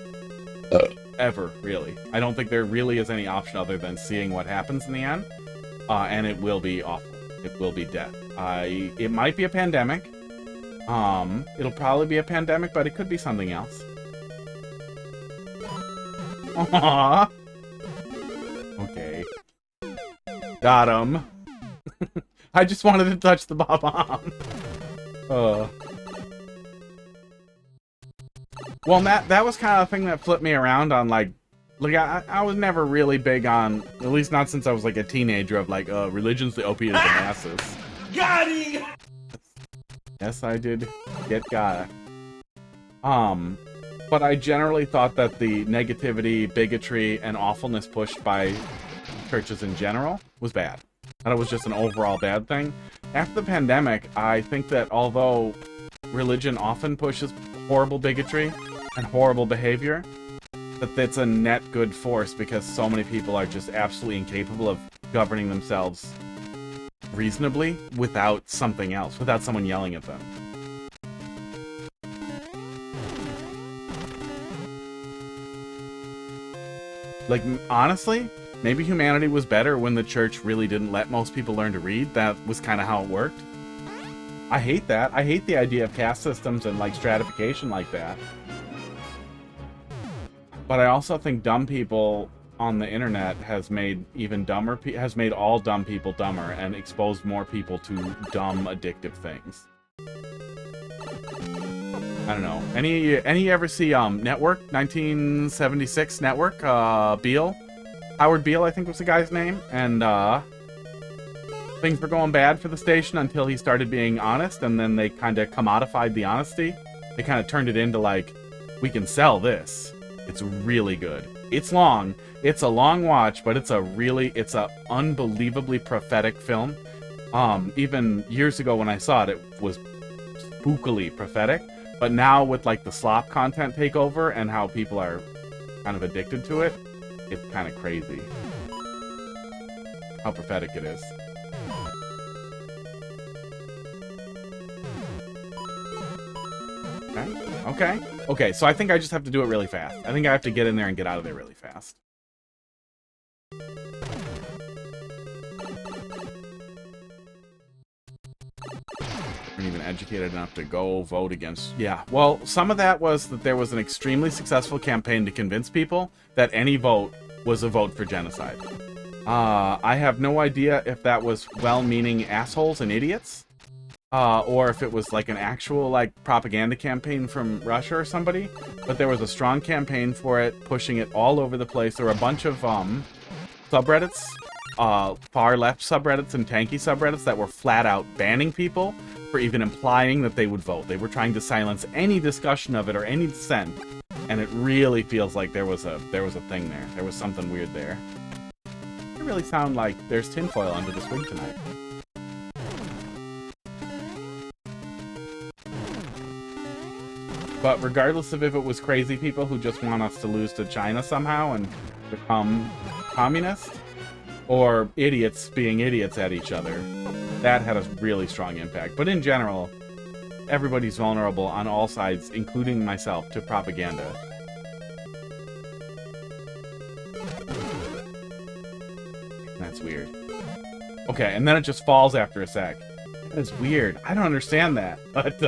Ever, really. I don't think there really is any option other than seeing what happens in the end. And it will be awful. It will be death. It might be a pandemic. It'll probably be a pandemic, but it could be something else. Aww. Okay. Got him. I just wanted to touch the bomb. Well, that was kind of the thing that flipped me around on, like I was never really big on, at least not since I was like a teenager, of like, religion's the opiate of the masses. Got him! Yes, I did get got. But I generally thought that the negativity, bigotry, and awfulness pushed by churches in general was bad. That it was just an overall bad thing. After the pandemic, I think that although religion often pushes horrible bigotry and horrible behavior, that it's a net good force because so many people are just absolutely incapable of governing themselves reasonably without something else, without someone yelling at them. Like, honestly, maybe humanity was better when the church really didn't let most people learn to read. That was kind of how it worked. I hate that. I hate the idea of caste systems and, like, stratification like that. But I also think dumb people on the internet has made even dumber has made all dumb people dumber and exposed more people to dumb, addictive things. I don't know. Any ever see Network 1976 Network? Beale, Howard Beale, I think was the guy's name, and things were going bad for the station until he started being honest, and then they kind of commodified the honesty. They kind of turned it into like, we can sell this. It's really good. It's long. It's a long watch, but it's a unbelievably prophetic film. Even years ago when I saw it, it was spookily prophetic. But now with like the slop content takeover and how people are kind of addicted to it, it's kind of crazy how prophetic it is. Okay, so I think I just have to do it really fast. I think I have to get in there and get out of there really fast. We're even educated enough to go vote against... Yeah, well, some of that was that there was an extremely successful campaign to convince people that any vote was a vote for genocide. I have no idea if that was well-meaning assholes and idiots. Or if it was like an actual like propaganda campaign from Russia or somebody, but there was a strong campaign for it, pushing it all over the place. There were a bunch of subreddits, far left subreddits and tanky subreddits that were flat out banning people for even implying that they would vote. They were trying to silence any discussion of it or any dissent, and it really feels like there was a thing there. There was something weird there. It really sound like there's tinfoil under this wig tonight. But regardless of if it was crazy people who just want us to lose to China somehow and become communist, or idiots being idiots at each other, that had a really strong impact. But in general, everybody's vulnerable on all sides, including myself, to propaganda. That's weird. Okay, and then it just falls after a sec. That is weird. I don't understand that, but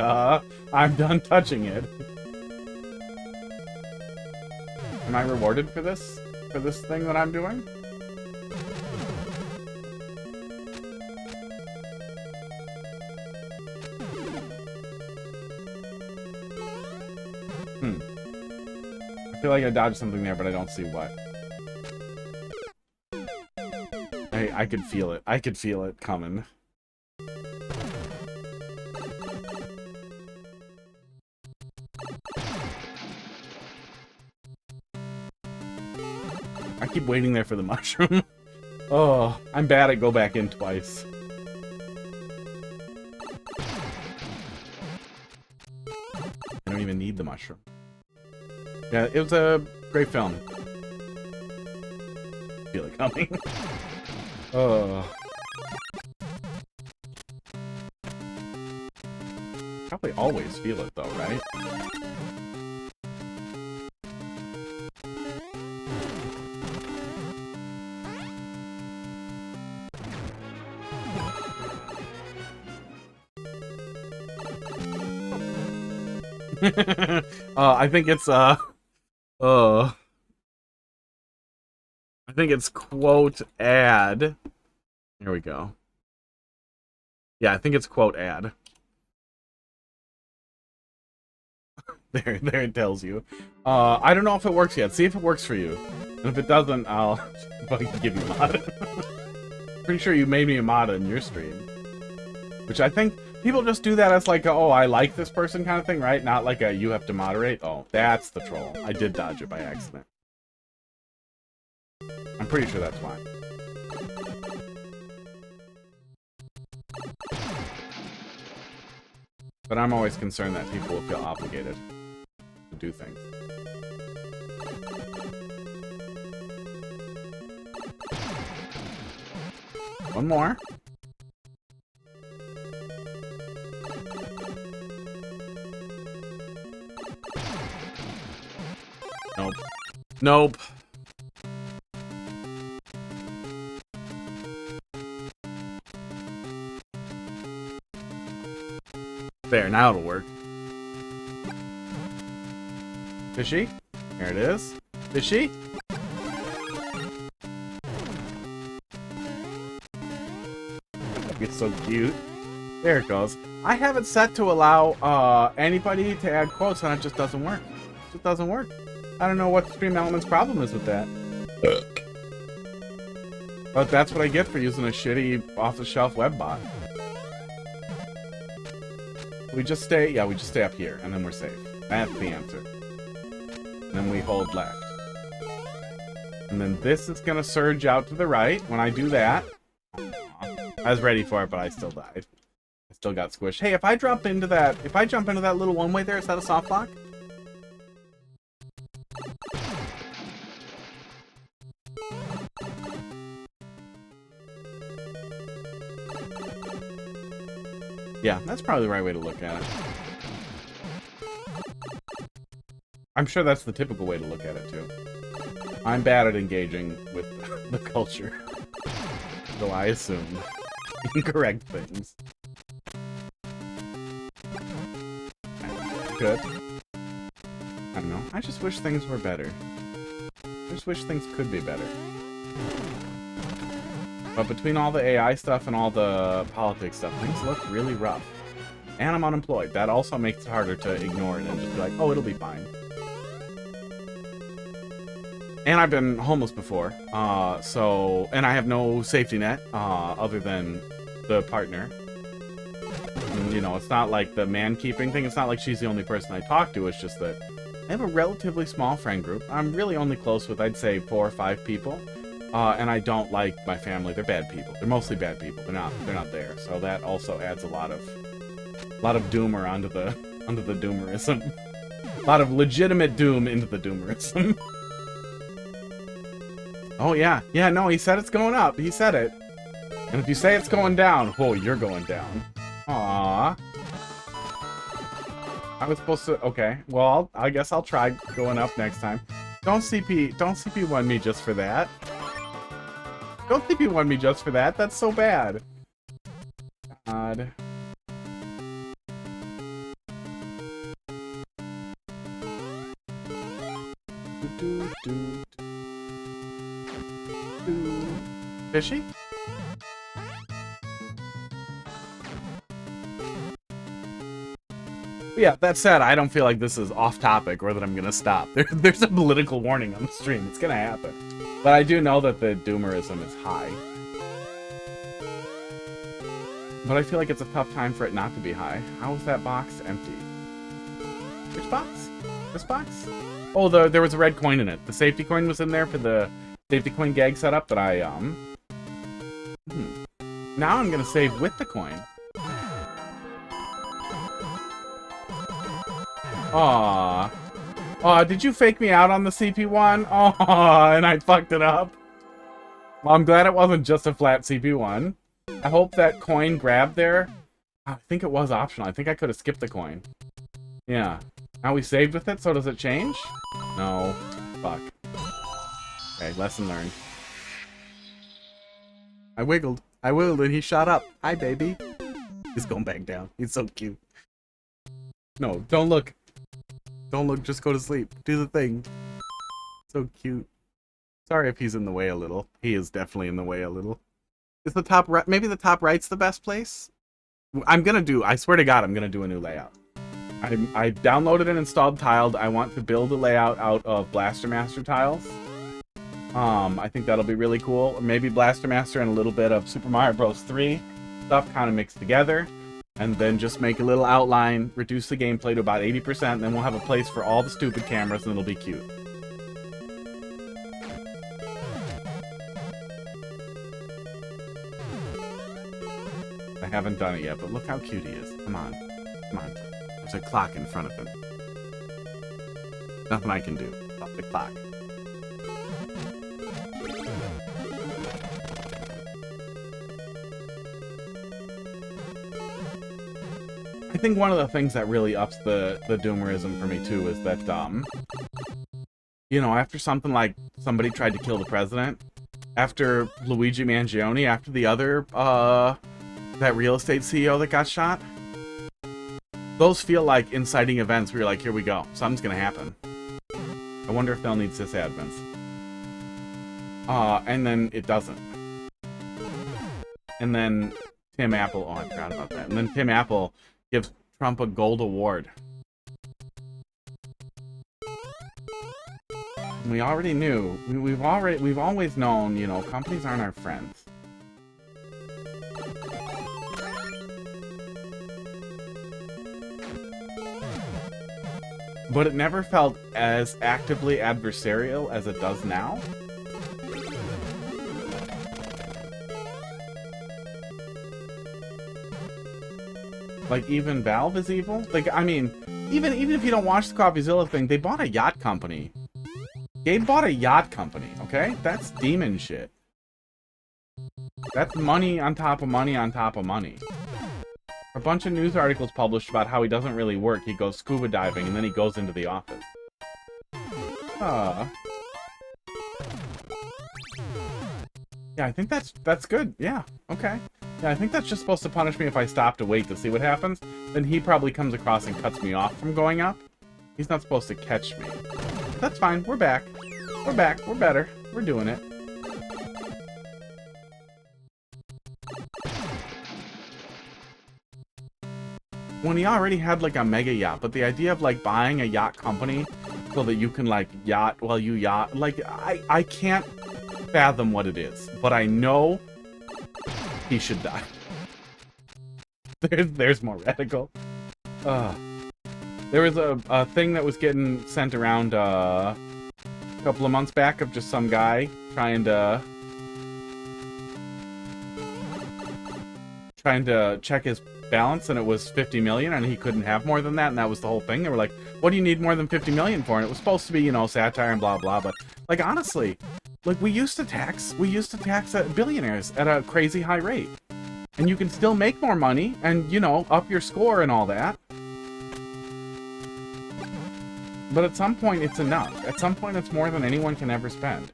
I'm done touching it. Am I rewarded for this? For this thing that I'm doing? I feel like I dodged something there, but I don't see what. I could feel it. I could feel it coming. I keep waiting there for the mushroom. Oh, I'm bad at go back in twice. I don't even need the mushroom. Yeah, it was a great film. Feel it coming. Oh. Probably always feel it though, right? I think it's I think it's quote ad. Here we go. Yeah, I think it's quote ad. There it tells you. I don't know if it works yet. See if it works for you. And if it doesn't, I'll fucking give you a mod. Pretty sure you made me a mod in your stream. Which I think people just do that as like a, oh, I like this person kind of thing, right? Not like a, you have to moderate. Oh, that's the troll. I did dodge it by accident. I'm pretty sure that's why. But I'm always concerned that people will feel obligated to do things. One more. Nope. Nope. There, now it'll work. Fishy? There it is. Fishy? It's so cute. There it goes. I have it set to allow anybody to add quotes, and it just doesn't work. It just doesn't work. I don't know what Stream Element's problem is with that. But that's what I get for using a shitty off-the-shelf web bot. We just stay up here, and then we're safe. That's the answer. And then we hold left. And then this is gonna surge out to the right. When I do that, I was ready for it, but I still died. I still got squished. Hey, if I jump into that little one-way there, is that a soft lock? Yeah, that's probably the right way to look at it. I'm sure that's the typical way to look at it, too. I'm bad at engaging with the culture. So I assume incorrect things. Good. I don't know. I just wish things were better. I just wish things could be better. But between all the AI stuff and all the politics stuff, things look really rough. And I'm unemployed. That also makes it harder to ignore it and just be like, oh, it'll be fine. And I've been homeless before, and I have no safety net, other than the partner. And, you know, it's not like the man-keeping thing, it's not like she's the only person I talk to, it's just that I have a relatively small friend group. I'm really only close with, I'd say, 4 or 5 people. And I don't like my family. They're bad people. They're mostly bad people. They're not there. So that also adds a lot of doomer onto the doomerism. A lot of legitimate doom into the doomerism. Oh yeah. Yeah, no, he said it's going up. He said it. And if you say it's going down, oh, you're going down. Aww. I was supposed to, okay. Well, I guess I'll try going up next time. Don't CP1 me just for that. Don't CP1 me just for that. That's so bad. God. Fishy? Yeah, that said, I don't feel like this is off topic or that I'm gonna stop. There's a political warning on the stream. It's gonna happen. But I do know that the doomerism is high. But I feel like it's a tough time for it not to be high. How is that box empty? Which box? This box? Oh, there was a red coin in it. The safety coin was in there for the safety coin gag setup that I, Now I'm gonna save with the coin. Aww. Aw, did you fake me out on the CP1? Aw, and I fucked it up. Well, I'm glad it wasn't just a flat CP1. I hope that coin grabbed there. I think it was optional. I think I could have skipped the coin. Yeah. Now we saved with it, so does it change? No. Fuck. Okay, lesson learned. I wiggled and he shot up. Hi, baby. He's going back down. He's so cute. No, don't look. Don't look, just go to sleep. Do the thing. So cute. Sorry if he's in the way a little. He is definitely in the way a little. Is the top right? Maybe the top right's the best place? I swear to God, I'm gonna do a new layout. I downloaded and installed Tiled. I want to build a layout out of Blaster Master tiles. I think that'll be really cool. Or maybe Blaster Master and a little bit of Super Mario Bros. 3 stuff kind of mixed together. And then just make a little outline, reduce the gameplay to about 80%, and then we'll have a place for all the stupid cameras, and it'll be cute. I haven't done it yet, but look how cute he is. Come on. Come on. There's a clock in front of him. Nothing I can do. Stop the clock. I think one of the things that really ups the doomerism for me too is that, you know, after something like somebody tried to kill the president, after Luigi Mangione, after the other, that real estate CEO that got shot, those feel like inciting events where you're like, here we go, something's gonna happen. I wonder if they'll need sysadmins. And then it doesn't. And then Tim Apple. Oh, I forgot about that. And then Tim Apple gives Trump a gold award. We already knew. We've always known, you know, companies aren't our friends. But it never felt as actively adversarial as it does now. Like, even Valve is evil? Like, I mean, even if you don't watch the CoffeeZilla thing, they bought a yacht company. Gabe bought a yacht company, okay? That's demon shit. That's money on top of money on top of money. A bunch of news articles published about how he doesn't really work. He goes scuba diving, and then he goes into the office. Yeah, I think that's good. Yeah, okay. Yeah, I think that's just supposed to punish me if I stop to wait to see what happens. Then he probably comes across and cuts me off from going up. He's not supposed to catch me. That's fine. We're back. We're back. We're better. We're doing it. When he already had, like, a mega yacht, but the idea of, like, buying a yacht company so that you can, like, yacht while you yacht, like, I can't fathom what it is, but I know he should die. There's more radical. There was a thing that was getting sent around a couple of months back of just some guy trying to check his balance, and it was 50 million, and he couldn't have more than that, and that was the whole thing. They were like, what do you need more than 50 million for? And it was supposed to be, you know, satire and blah blah, but, like, honestly, like, we used to tax billionaires at a crazy high rate, and you can still make more money and, you know, up your score and all that. But at some point it's enough. At some point it's more than anyone can ever spend.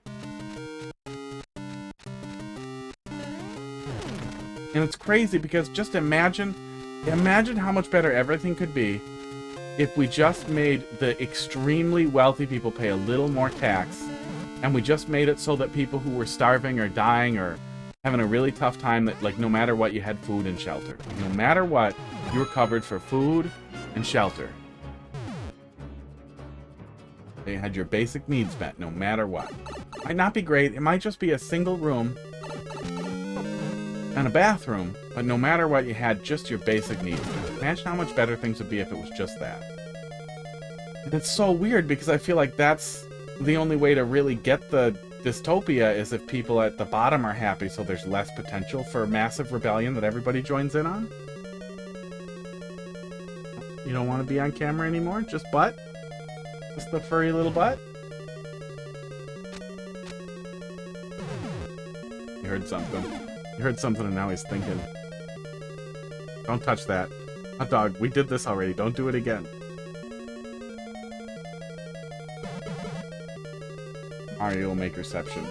And it's crazy because just imagine how much better everything could be if we just made the extremely wealthy people pay a little more tax, and we just made it so that people who were starving or dying or having a really tough time, that, like, no matter what, you had food and shelter. Like, no matter what, you were covered for food and shelter. They had your basic needs met, no matter what. Might not be great. It might just be a single room and a bathroom, but no matter what, you had just your basic needs met. Imagine how much better things would be if it was just that. And it's so weird because I feel like that's the only way to really get the dystopia is if people at the bottom are happy, so there's less potential for massive rebellion that everybody joins in on. You don't want to be on camera anymore? Just butt? Just the furry little butt? He heard something. He heard something and now he's thinking. Don't touch that. Hot dog, we did this already. Don't do it again. Mario will make reception.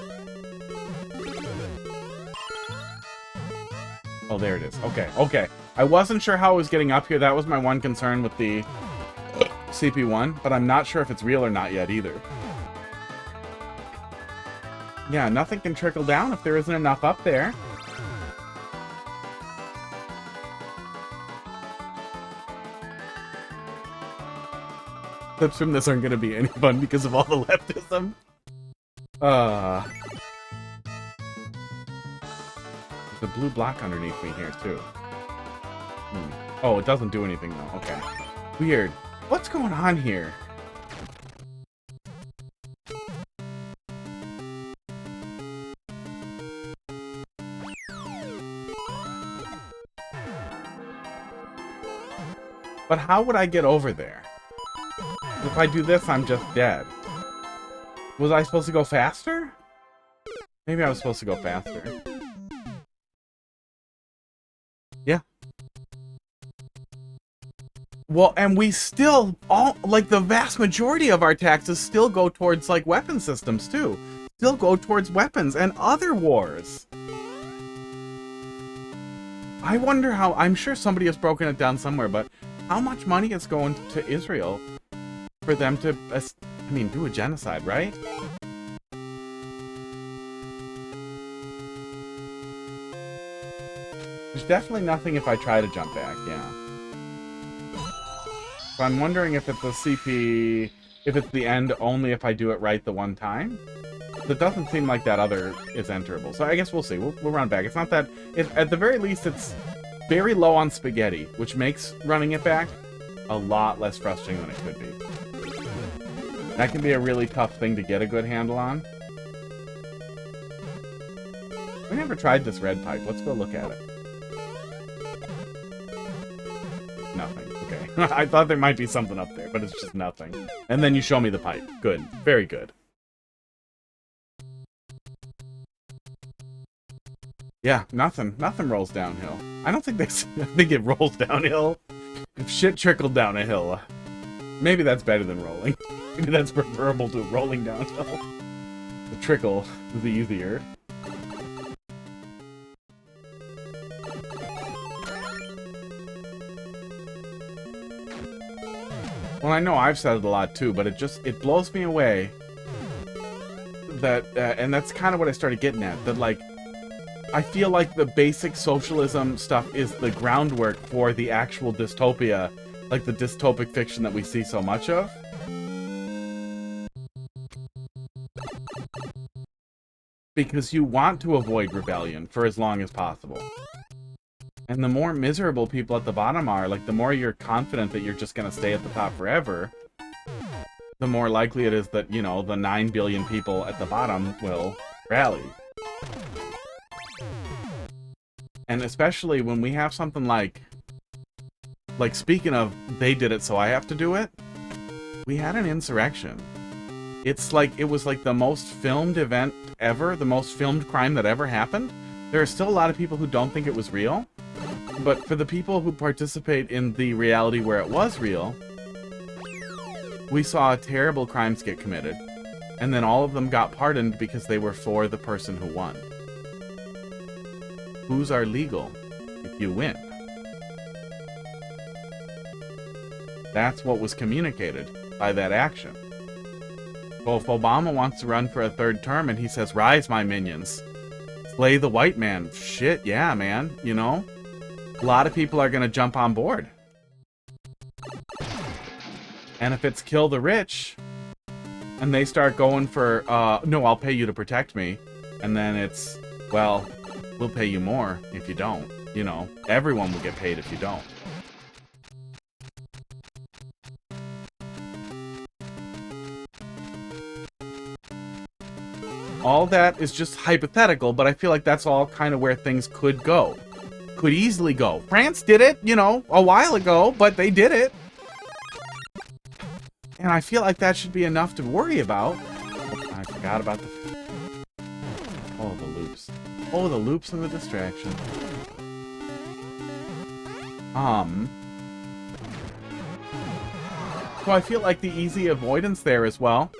Oh, there it is. Okay, okay. I wasn't sure how I was getting up here. That was my one concern with the CP1, but I'm not sure if it's real or not yet either. Yeah, nothing can trickle down if there isn't enough up there. Clips from this aren't going to be any fun because of all the leftism. There's a blue block underneath me here, too. Oh, it doesn't do anything, though. Okay. Weird. What's going on here? But how would I get over there? If I do this, I'm just dead. Was I supposed to go faster? Maybe I was supposed to go faster. Yeah. Well, and we still, like, the vast majority of our taxes still go towards, like, weapon systems, too. Still go towards weapons and other wars. I wonder how, I'm sure somebody has broken it down somewhere, but how much money is going to Israel for them to, I mean, do a genocide, right? definitely nothing if I try to jump back, yeah. So I'm wondering if it's a CP, if it's the end only if I do it right the one time. It doesn't seem like that other is enterable. So I guess we'll see. We'll run back. It's not that... at the very least, it's very low on spaghetti, which makes running it back a lot less frustrating than it could be. That can be a really tough thing to get a good handle on. We never tried this red pipe. Let's go look at it. Nothing. Okay. I thought there might be something up there, but it's just nothing. And then you show me the pipe. Good. Very good. Yeah, nothing. Nothing rolls downhill. I don't think they... I think it rolls downhill. If shit trickled down a hill. Maybe that's better than rolling. Maybe that's preferable to rolling downhill. The trickle is easier. Well, I know I've said it a lot too, but it blows me away that, and that's kind of what I started getting at, that like, I feel like the basic socialism stuff is the groundwork for the actual dystopia, like the dystopic fiction that we see so much of. Because you want to avoid rebellion for as long as possible. And the more miserable people at the bottom are, like the more you're confident that you're just going to stay at the top forever, the more likely it is that, you know, the 9 billion people at the bottom will rally. And especially when we have something like speaking of, they did it so I have to do it, we had an insurrection. It's like, it was like the most filmed event ever, the most filmed crime that ever happened. There are still a lot of people who don't think it was real. But for the people who participate in the reality where it was real, we saw terrible crimes get committed, and then all of them got pardoned because they were for the person who won. Who's are legal if you win? That's what was communicated by that action. Well, if Obama wants to run for a third term and he says, "Rise, my minions, slay the white man," shit, yeah, man, you know? A lot of people are going to jump on board. And if it's kill the rich, and they start going for, no, I'll pay you to protect me, and then it's, well, we'll pay you more if you don't. You know, everyone will get paid if you don't. All that is just hypothetical, but I feel like that's all kind of where things could go. Could easily go. France did it, you know, a while ago, but they did it. And I feel like that should be enough to worry about. Oh, I forgot about the... Oh, the loops. Oh, the loops and the distraction. So I feel like the easy avoidance there as well.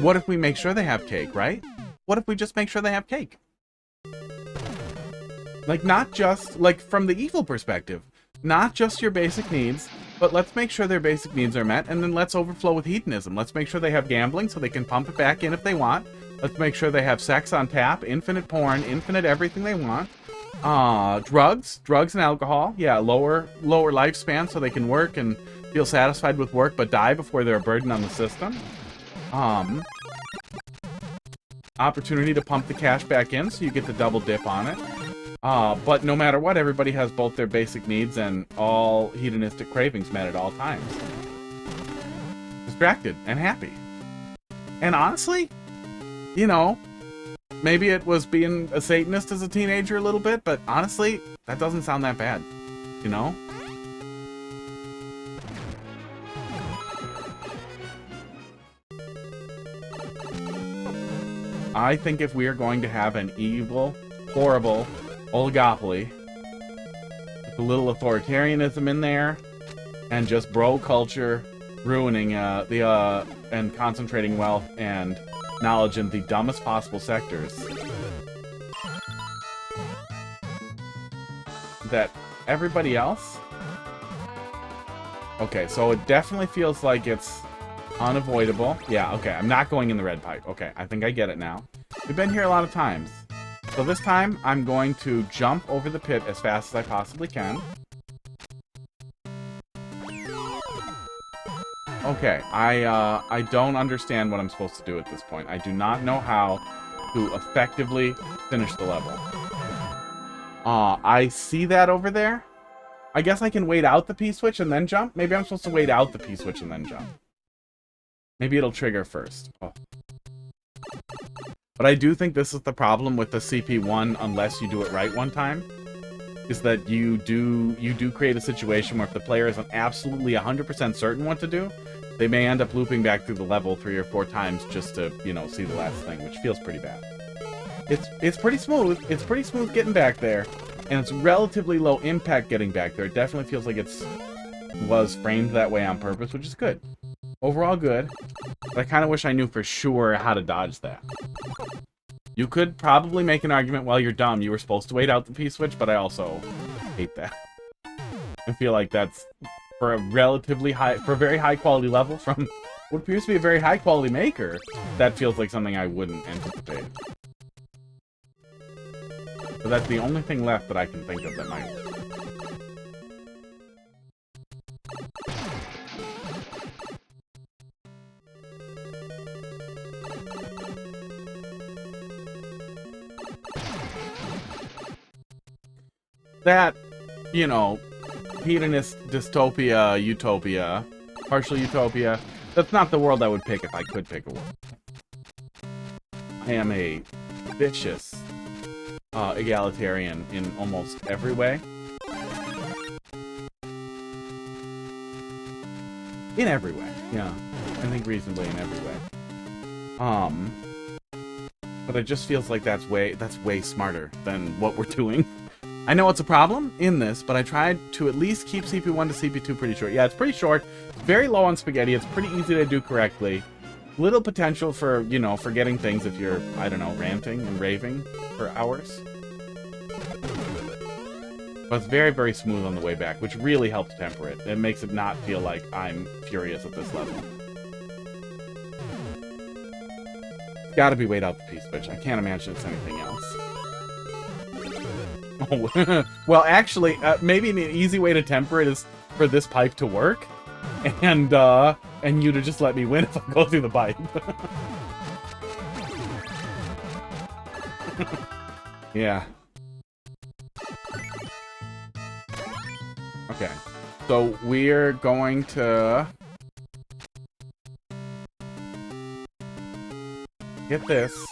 What if we make sure they have cake, right? What if we just make sure they have cake? Like, not just, like, from the evil perspective. Not just your basic needs, but let's make sure their basic needs are met, and then let's overflow with hedonism. Let's make sure they have gambling so they can pump it back in if they want. Let's make sure they have sex on tap, infinite porn, infinite everything they want. Drugs and alcohol. Yeah, lower lifespan so they can work and feel satisfied with work, but die before they're a burden on the system. Opportunity to pump the cash back in so you get the double dip on it. But no matter what, everybody has both their basic needs and all hedonistic cravings met at all times. Distracted and happy. And honestly, you know, maybe it was being a Satanist as a teenager a little bit, but honestly, that doesn't sound that bad, you know? I think if we are going to have an evil, horrible oligopoly with a little authoritarianism in there and just bro culture ruining and concentrating wealth and knowledge in the dumbest possible sectors, that everybody else... Okay, so it definitely feels like it's unavoidable. Yeah, okay, I'm not going in the red pipe. Okay, I think I get it now. We've been here a lot of times. So this time, I'm going to jump over the pit as fast as I possibly can. Okay, I don't understand what I'm supposed to do at this point. I do not know how to effectively finish the level. I see that over there. I guess I can wait out the P-switch and then jump? Maybe I'm supposed to wait out the P-switch and then jump. Maybe it'll trigger first. Oh. But I do think this is the problem with the CP1 unless you do it right one time. Is that you do create a situation where if the player isn't absolutely 100% certain what to do, they may end up looping back through the level 3 or 4 times just to, you know, see the last thing, which feels pretty bad. It's pretty smooth. It's pretty smooth getting back there, and it's relatively low impact getting back there. It definitely feels like was framed that way on purpose, which is good. Overall good, but I kind of wish I knew for sure how to dodge that. You could probably make an argument while you're dumb you were supposed to wait out the P-switch, but I also hate that. I feel like that's, for a very high quality level from what appears to be a very high quality maker, that feels like something I wouldn't anticipate. But that's the only thing left that I can think of that might work. That, you know, hedonist dystopia, utopia, partial utopia, that's not the world I would pick if I could pick a world. I am a vicious egalitarian in almost every way. In every way, yeah. I think reasonably in every way. But it just feels like that's way smarter than what we're doing. I know it's a problem in this, but I tried to at least keep CP1 to CP2 pretty short. Yeah, it's pretty short. Very low on spaghetti. It's pretty easy to do correctly. Little potential for, you know, forgetting things if you're, I don't know, ranting and raving for hours. But it's very, very smooth on the way back, which really helps temper it. It makes it not feel like I'm furious at this level. It's gotta be wait out the P-switch. I can't imagine it's anything else. Oh, well, actually, maybe an easy way to temper it is for this pipe to work, and you to just let me win if I go through the pipe. Yeah. Okay. So we're going to get this.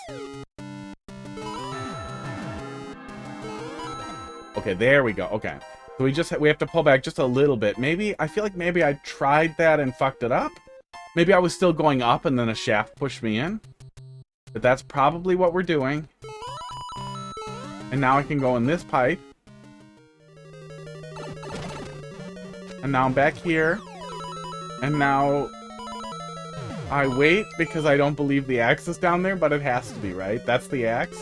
Okay, there we go. Okay. So we have to pull back just a little bit. Maybe, I feel like maybe I tried that and fucked it up. Maybe I was still going up and then a shaft pushed me in. But that's probably what we're doing. And now I can go in this pipe. And now I'm back here. And now I wait because I don't believe the axe is down there, but it has to be, right? That's the axe?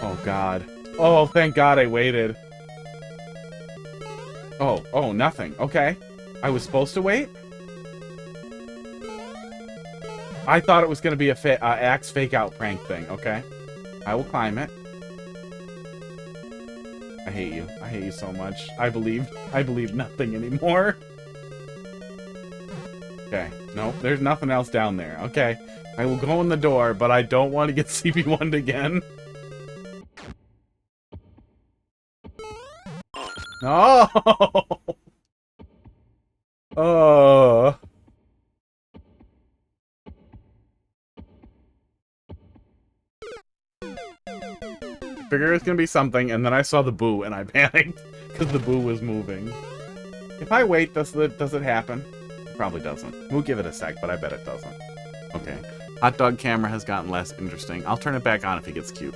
Oh, God. Oh, thank God I waited. Oh, nothing. Okay. I was supposed to wait? I thought it was going to be a axe fake-out prank thing, okay? I will climb it. I hate you. I hate you so much. I believe nothing anymore. Okay. Nope, there's nothing else down there. Okay. I will go in the door, but I don't want to get CP1'd again. No! Oh. Figure it's gonna be something, and then I saw the boo, and I panicked because the boo was moving. If I wait, does it happen? It probably doesn't. We'll give it a sec, but I bet it doesn't. Okay. Hot dog camera has gotten less interesting. I'll turn it back on if he gets cute.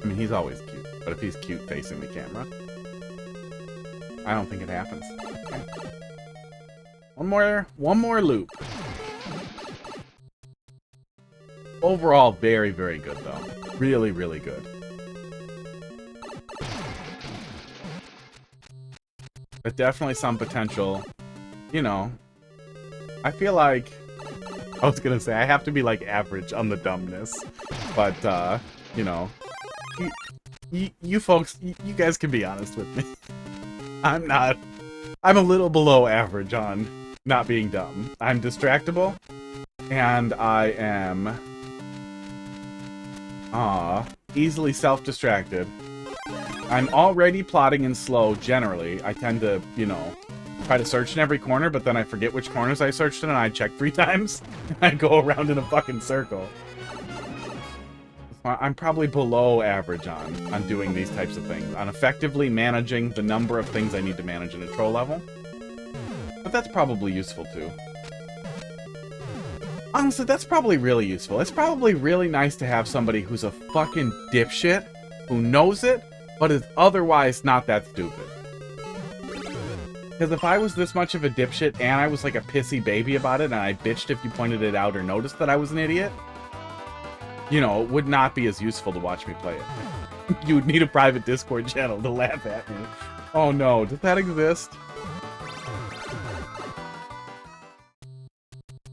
I mean, he's always cute, but if he's cute facing the camera, I don't think it happens. Okay. One more loop. Overall, very, very good, though. Really, really good. But definitely some potential, you know. I feel like I was gonna say, I have to be, like, average on the dumbness. But, you know, you folks, you guys can be honest with me. I'm not. I'm a little below average on not being dumb. I'm distractible, and I am, easily self-distracted. I'm already plotting in slow, generally. I tend to, you know, try to search in every corner, but then I forget which corners I searched in, and I check 3 times. I go around in a fucking circle. I'm probably below average on doing these types of things, on effectively managing the number of things I need to manage in a troll level. But that's probably useful, too. Honestly, that's probably really useful. It's probably really nice to have somebody who's a fucking dipshit, who knows it, but is otherwise not that stupid. Because if I was this much of a dipshit and I was like a pissy baby about it and I bitched if you pointed it out or noticed that I was an idiot, you know, it would not be as useful to watch me play it. You would need a private Discord channel to laugh at me. Oh no, does that exist?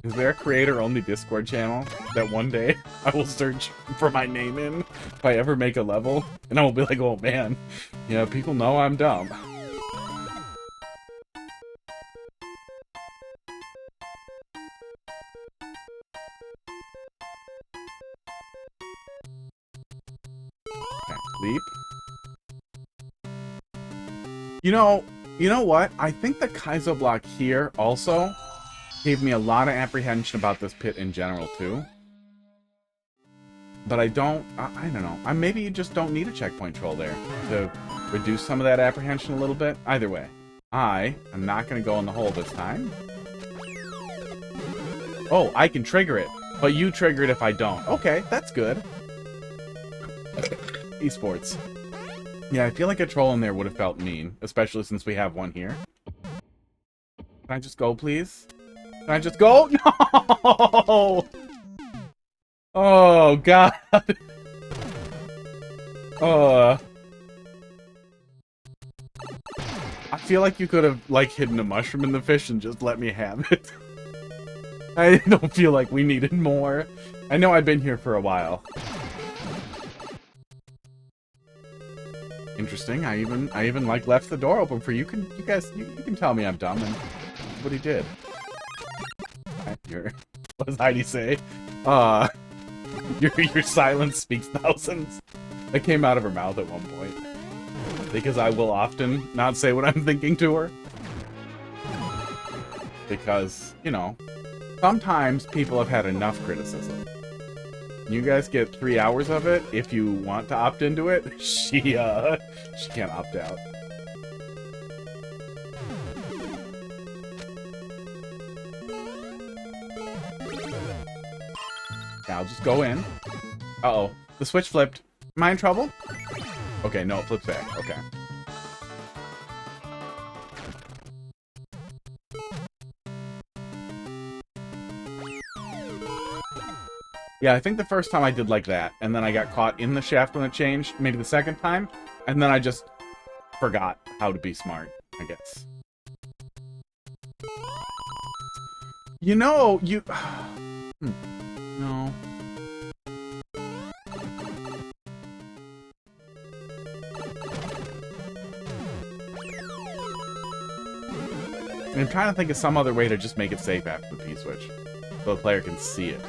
Is there a creator-only Discord channel that one day I will search for my name in if I ever make a level? And I will be like, oh man, yeah, people know I'm dumb. Okay, leap. You know what? I think the Kaizo block here also gave me a lot of apprehension about this pit in general, too. But I don't know. Maybe you just don't need a checkpoint troll there to reduce some of that apprehension a little bit. Either way, I am not going to go in the hole this time. Oh, I can trigger it, but you trigger it if I don't. Okay, that's good. Esports. Yeah, I feel like a troll in there would have felt mean, especially since we have one here. Can I just go, please? Can I just go? No! Oh, God. I feel like you could have, like, hidden a mushroom in the fish and just let me have it. I don't feel like we needed more. I know I've been here for a while. Interesting. I even like left the door open for you. You guys can tell me I'm dumb and what he did. What does Heidi say? Your silence speaks thousands. That came out of her mouth at one point. Because I will often not say what I'm thinking to her. Because, you know, sometimes people have had enough criticism. You guys get 3 hours of it. If you want to opt into it, she can't opt out. I'll just go in. Uh-oh. The switch flipped. Am I in trouble? Okay, no, it flips back. Okay. Yeah, I think the first time I did like that, and then I got caught in the shaft when it changed, maybe the second time, and then I just forgot how to be smart, I guess. You know, you... No. I'm trying to think of some other way to just make it safe after the P-switch, so the player can see it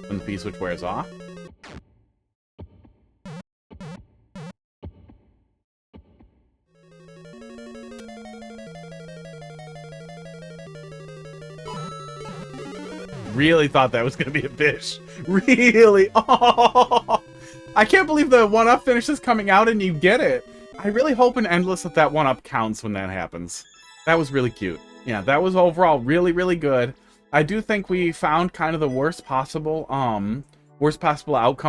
when the P-switch wears off. Really thought that was going to be a fish. Really? Oh! I can't believe the 1-up finish is coming out and you get it. I really hope in Endless that 1-up counts when that happens. That was really cute. Yeah, that was overall really, really good. I do think we found kind of the worst possible outcome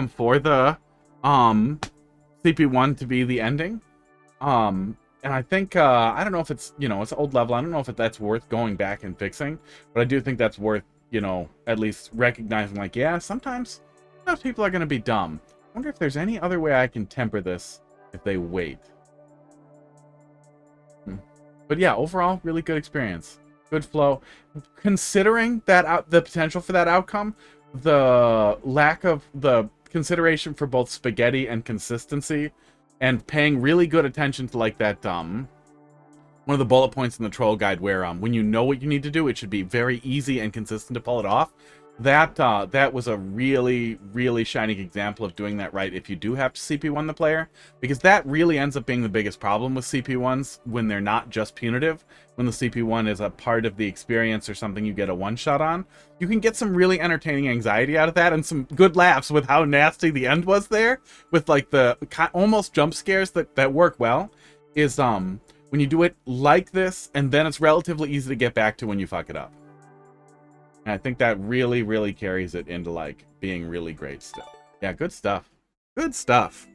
for the CP1 to be the ending. And I think I don't know if it's, you know, it's an old level. I don't know if that's worth going back and fixing, but I do think that's worth, you know, at least recognizing, like, yeah, sometimes people are going to be dumb. I wonder if there's any other way I can temper this if they wait. But yeah, overall, really good experience. Good flow. Considering that the potential for that outcome, the lack of the consideration for both spaghetti and consistency, and paying really good attention to like that one of the bullet points in the troll guide where when you know what you need to do, it should be very easy and consistent to pull it off. That was a really, really shining example of doing that right if you do have to CP1 the player, because that really ends up being the biggest problem with CP1s when they're not just punitive. When the CP1 is a part of the experience or something you get a one-shot on, you can get some really entertaining anxiety out of that and some good laughs with how nasty the end was there, with like the almost jump scares that work well, is when you do it like this, and then it's relatively easy to get back to when you fuck it up. And I think that really, really carries it into, like, being really great still. Yeah, good stuff. Good stuff.